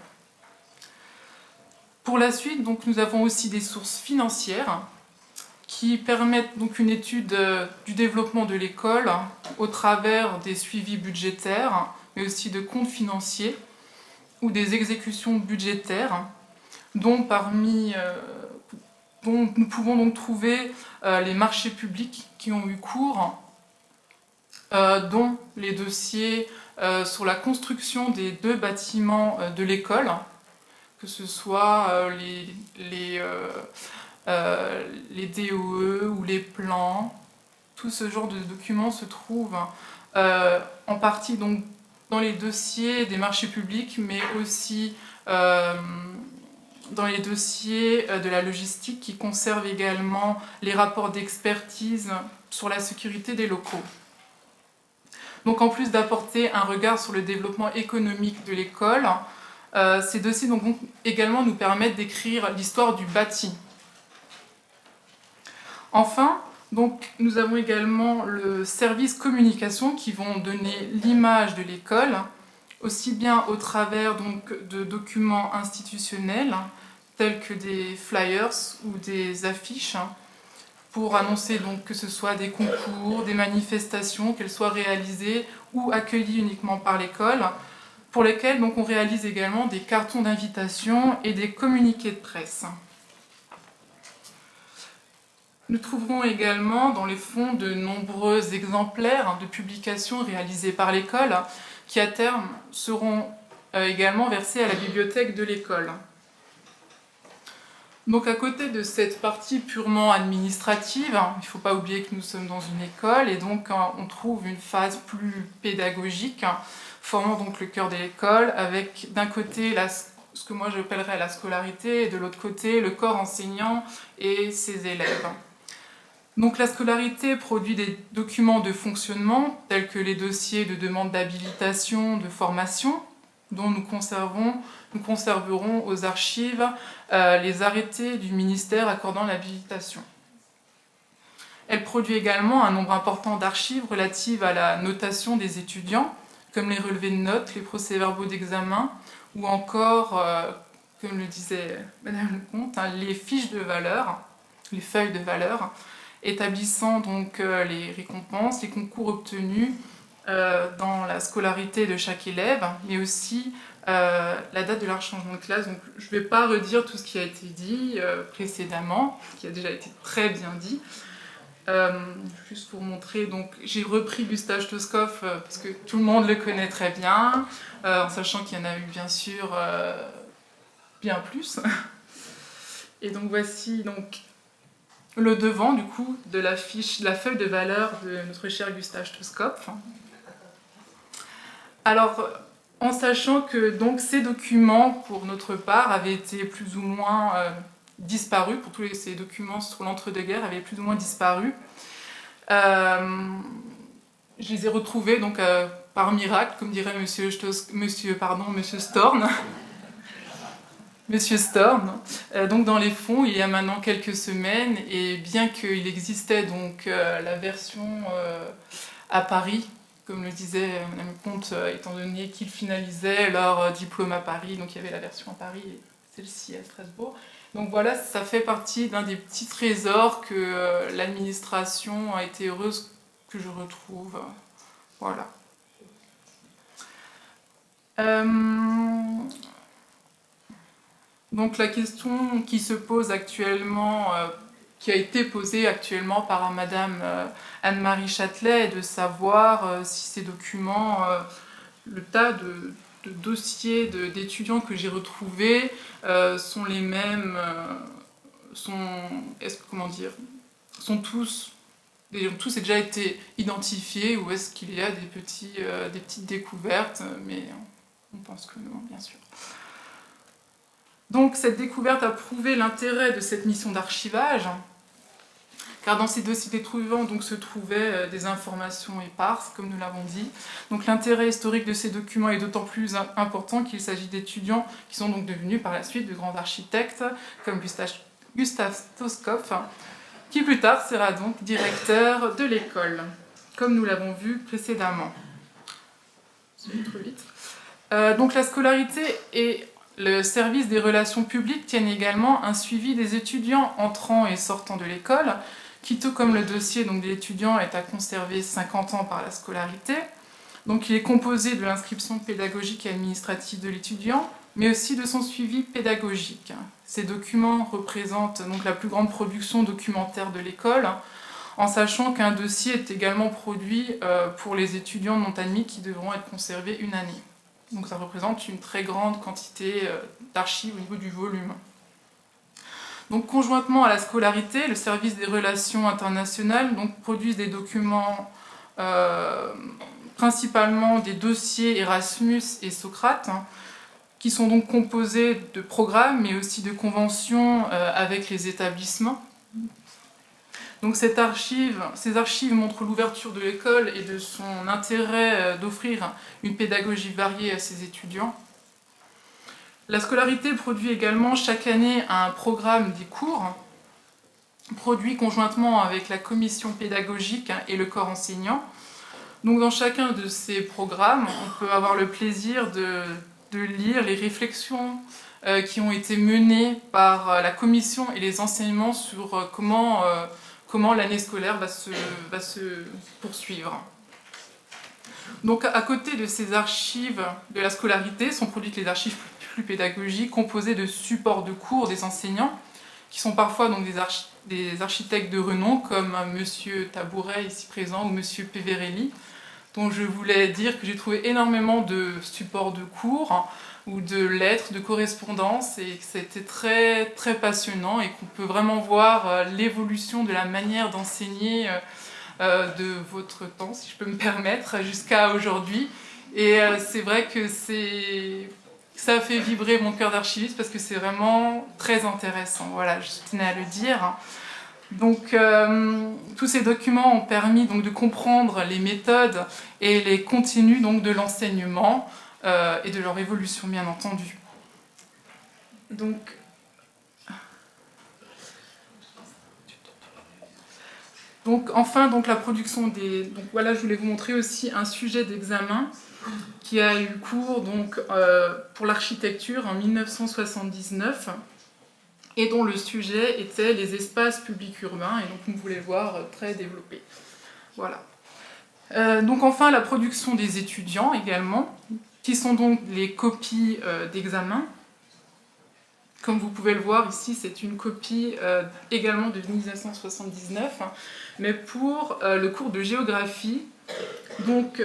Pour la suite, donc, nous avons aussi des sources financières qui permettent donc une étude du développement de l'école au travers des suivis budgétaires, mais aussi de comptes financiers ou des exécutions budgétaires, dont nous pouvons donc trouver les marchés publics qui ont eu cours, dont les dossiers sur la construction des 2 bâtiments de l'école, que ce soit les DOE ou les plans. Tout ce genre de documents se trouve en partie donc, dans les dossiers des marchés publics, mais aussi dans les dossiers de la logistique qui conservent également les rapports d'expertise sur la sécurité des locaux. Donc en plus d'apporter un regard sur le développement économique de l'école, ces dossiers donc, vont également nous permettre d'écrire l'histoire du bâti. Enfin, donc, nous avons également le service communication qui vont donner l'image de l'école, aussi bien au travers donc, de documents institutionnels, tels que des flyers ou des affiches, pour annoncer donc, que ce soit des concours, des manifestations, qu'elles soient réalisées ou accueillies uniquement par l'école, pour lesquelles donc, on réalise également des cartons d'invitation et des communiqués de presse. Nous trouverons également dans les fonds de nombreux exemplaires de publications réalisées par l'école qui à terme seront également versés à la bibliothèque de l'école. Donc à côté de cette partie purement administrative, il ne faut pas oublier que nous sommes dans une école et donc on trouve une phase plus pédagogique formant donc le cœur de l'école avec d'un côté ce que moi j'appellerais la scolarité, et de l'autre côté, le corps enseignant et ses élèves. Donc la scolarité produit des documents de fonctionnement, tels que les dossiers de demande d'habilitation, de formation, dont nous conserverons aux archives les arrêtés du ministère accordant l'habilitation. Elle produit également un nombre important d'archives relatives à la notation des étudiants, comme les relevés de notes, les procès-verbaux d'examen, ou encore, comme le disait Madame Lecomte, les fiches de valeur, les feuilles de valeur, établissant donc les récompenses, les concours obtenus dans la scolarité de chaque élève, mais aussi la date de leur changement de classe. Donc, je ne vais pas redire tout ce qui a été dit précédemment, qui a déjà été très bien dit. Juste pour montrer, donc j'ai repris Gustave Stoskopf parce que tout le monde le connaît très bien, en sachant qu'il y en a eu bien sûr bien plus. Et donc voici donc le devant du coup de la fiche, de la feuille de valeur de notre cher Gustave Stoskopf. Alors, en sachant que donc ces documents, pour notre part, avaient été plus ou moins disparus, pour tous ces documents sur l'entre-deux-guerres avaient plus ou moins disparu. Je les ai retrouvés donc par miracle, comme dirait Monsieur Storn. Monsieur Storn. Donc dans les fonds, il y a maintenant quelques semaines, et bien qu'il existait donc la version à Paris, comme le disait Mme Comte, étant donné qu'ils finalisaient leur diplôme à Paris, donc il y avait la version à Paris et celle-ci à Strasbourg. Donc voilà, ça fait partie d'un des petits trésors que l'administration a été heureuse que je retrouve. Voilà. Donc la question qui se pose actuellement, qui a été posée actuellement par Madame Anne-Marie Châtelet, est de savoir si ces documents, le tas de dossiers d'étudiants que j'ai retrouvés sont les mêmes, ont tous déjà été identifiés, ou est-ce qu'il y a des petites découvertes, mais on pense que non, bien sûr. Donc cette découverte a prouvé l'intérêt de cette mission d'archivage, car dans ces dossiers trouvants donc, se trouvaient des informations éparses, comme nous l'avons dit. Donc l'intérêt historique de ces documents est d'autant plus important qu'il s'agit d'étudiants qui sont donc devenus par la suite de grands architectes, comme Gustave Stoskopf, qui plus tard sera donc directeur de l'école, comme nous l'avons vu précédemment. Trop vite. Donc la scolarité et le service des relations publiques tiennent également un suivi des étudiants entrant et sortant de l'école, qui, tout comme le dossier donc, de l'étudiant, est à conserver 50 ans par la scolarité. Donc il est composé de l'inscription pédagogique et administrative de l'étudiant, mais aussi de son suivi pédagogique. Ces documents représentent donc la plus grande production documentaire de l'école, en sachant qu'un dossier est également produit pour les étudiants non admis qui devront être conservés une année. Donc ça représente une très grande quantité d'archives au niveau du volume. Donc conjointement à la scolarité, le service des relations internationales donc, produit des documents, principalement des dossiers Erasmus et Socrate, qui sont donc composés de programmes, mais aussi de conventions avec les établissements. Donc ces archives montrent l'ouverture de l'école et de son intérêt d'offrir une pédagogie variée à ses étudiants. La scolarité produit également chaque année un programme des cours, produit conjointement avec la commission pédagogique et le corps enseignant. Donc dans chacun de ces programmes, on peut avoir le plaisir de lire les réflexions qui ont été menées par la commission et les enseignements sur comment l'année scolaire va se poursuivre. Donc à côté de ces archives de la scolarité sont produites les archives plus pédagogiques composées de supports de cours des enseignants qui sont parfois donc des architectes de renom comme Monsieur Tabouret ici présent ou Monsieur Peverelli, dont je voulais dire que j'ai trouvé énormément de supports de cours ou de lettres, de correspondances, et que c'était très, très passionnant et qu'on peut vraiment voir l'évolution de la manière d'enseigner de votre temps, si je peux me permettre, jusqu'à aujourd'hui. Et c'est vrai que ça fait vibrer mon cœur d'archiviste parce que c'est vraiment très intéressant. Voilà, je tenais à le dire. Donc, tous ces documents ont permis donc, de comprendre les méthodes et les contenus donc, de l'enseignement et de leur évolution, bien entendu. Donc enfin, donc, la production des... Donc, voilà, je voulais vous montrer aussi un sujet d'examen qui a eu cours donc, pour l'architecture en 1979 et dont le sujet était les espaces publics urbains, et donc vous voulez le voir très développé. Voilà. Donc enfin, la production des étudiants également, qui sont donc les copies d'examen. Comme vous pouvez le voir ici, c'est une copie également de 1979, mais pour le cours de géographie, donc,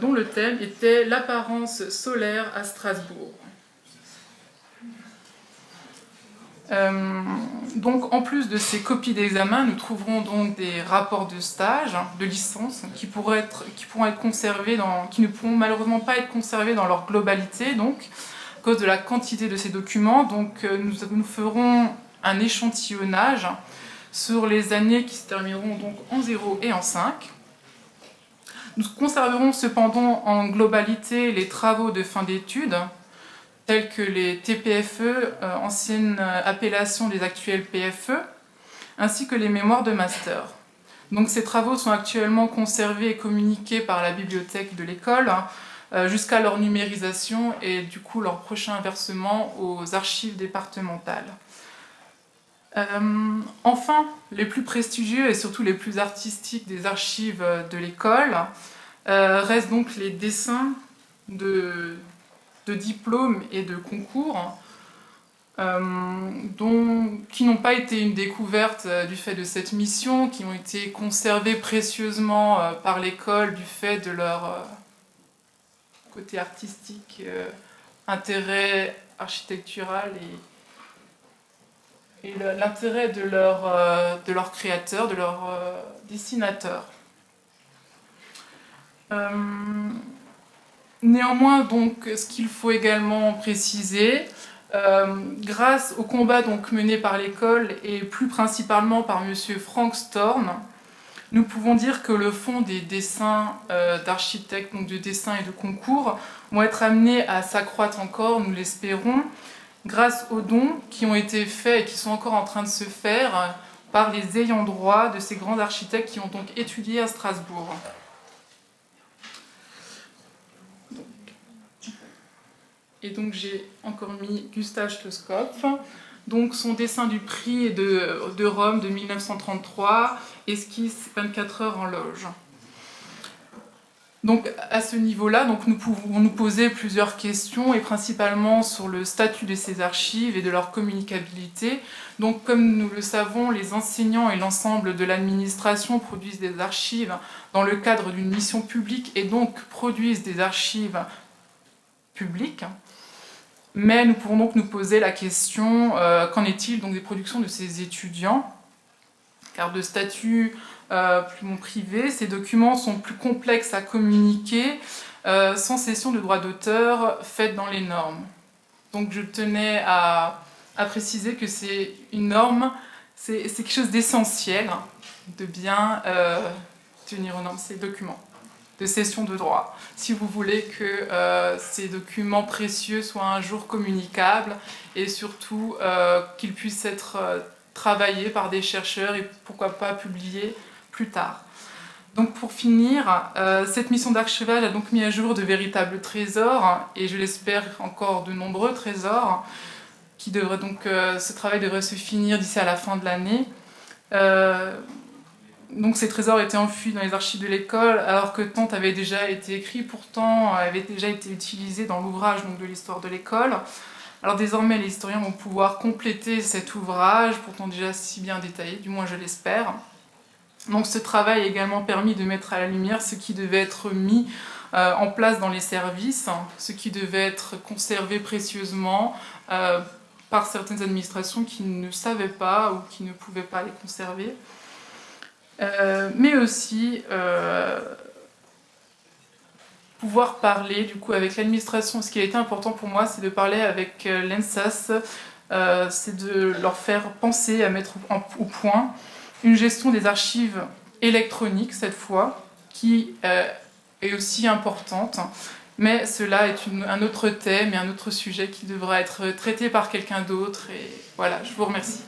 dont le thème était l'apparence solaire à Strasbourg. Donc, en plus de ces copies d'examen, nous trouverons donc des rapports de stage, de licence, qui pourront être conservés qui ne pourront malheureusement pas être conservés dans leur globalité, donc, à cause de la quantité de ces documents. Donc, nous ferons un échantillonnage sur les années qui se termineront donc en 0 et en 5. Nous conserverons cependant en globalité les travaux de fin d'études, tels que les TPFE, ancienne appellation des actuels PFE, ainsi que les mémoires de master. Donc ces travaux sont actuellement conservés et communiqués par la bibliothèque de l'école jusqu'à leur numérisation et du coup leur prochain versement aux archives départementales. Enfin, les plus prestigieux et surtout les plus artistiques des archives de l'école restent donc les dessins de diplômes et de concours qui n'ont pas été une découverte du fait de cette mission, qui ont été conservés précieusement par l'école du fait de leur côté artistique, intérêt architectural et l'intérêt de leur créateur, de leur dessinateur. Néanmoins, donc, ce qu'il faut également préciser, grâce au combat donc, mené par l'école et plus principalement par M. Frank Storm, nous pouvons dire que le fond des dessins d'architectes, donc de dessins et de concours, vont être amenés à s'accroître encore, nous l'espérons, grâce aux dons qui ont été faits et qui sont encore en train de se faire par les ayants droit de ces grands architectes qui ont donc étudié à Strasbourg. Et donc j'ai encore mis Gustav Schloesskopf, donc son dessin du prix de Rome de 1933, esquisse 24 heures en loge. Donc à ce niveau-là, donc, nous pouvons nous poser plusieurs questions, et principalement sur le statut de ces archives et de leur communicabilité. Donc comme nous le savons, les enseignants et l'ensemble de l'administration produisent des archives dans le cadre d'une mission publique et donc produisent des archives publiques. Mais nous pouvons donc nous poser la question, qu'en est-il donc des productions de ces étudiants ? Car de statut plus privé, ces documents sont plus complexes à communiquer sans cession de droit d'auteur faite dans les normes. Donc je tenais à préciser que c'est une norme, c'est quelque chose d'essentiel, de bien tenir aux normes, ces documents de cession de droit, si vous voulez que ces documents précieux soient un jour communicables et surtout qu'ils puissent être travaillés par des chercheurs et pourquoi pas publiés plus tard. Donc pour finir, cette mission d'archivage a donc mis à jour de véritables trésors et je l'espère encore de nombreux trésors qui devraient donc, ce travail devrait se finir d'ici à la fin de l'année. Donc ces trésors étaient enfuis dans les archives de l'école, alors que tant avait déjà été écrit, pourtant avait déjà été utilisé dans l'ouvrage de l'histoire de l'école. Alors désormais, les historiens vont pouvoir compléter cet ouvrage, pourtant déjà si bien détaillé, du moins je l'espère. Donc ce travail a également permis de mettre à la lumière ce qui devait être mis en place dans les services, ce qui devait être conservé précieusement par certaines administrations qui ne savaient pas ou qui ne pouvaient pas les conserver. pouvoir parler du coup avec l'administration. Ce qui a été important pour moi, c'est de parler avec l'ENSAS, c'est de leur faire penser à mettre au point une gestion des archives électroniques cette fois, qui est aussi importante. Mais cela est un autre thème et un autre sujet qui devra être traité par quelqu'un d'autre. Et voilà, je vous remercie.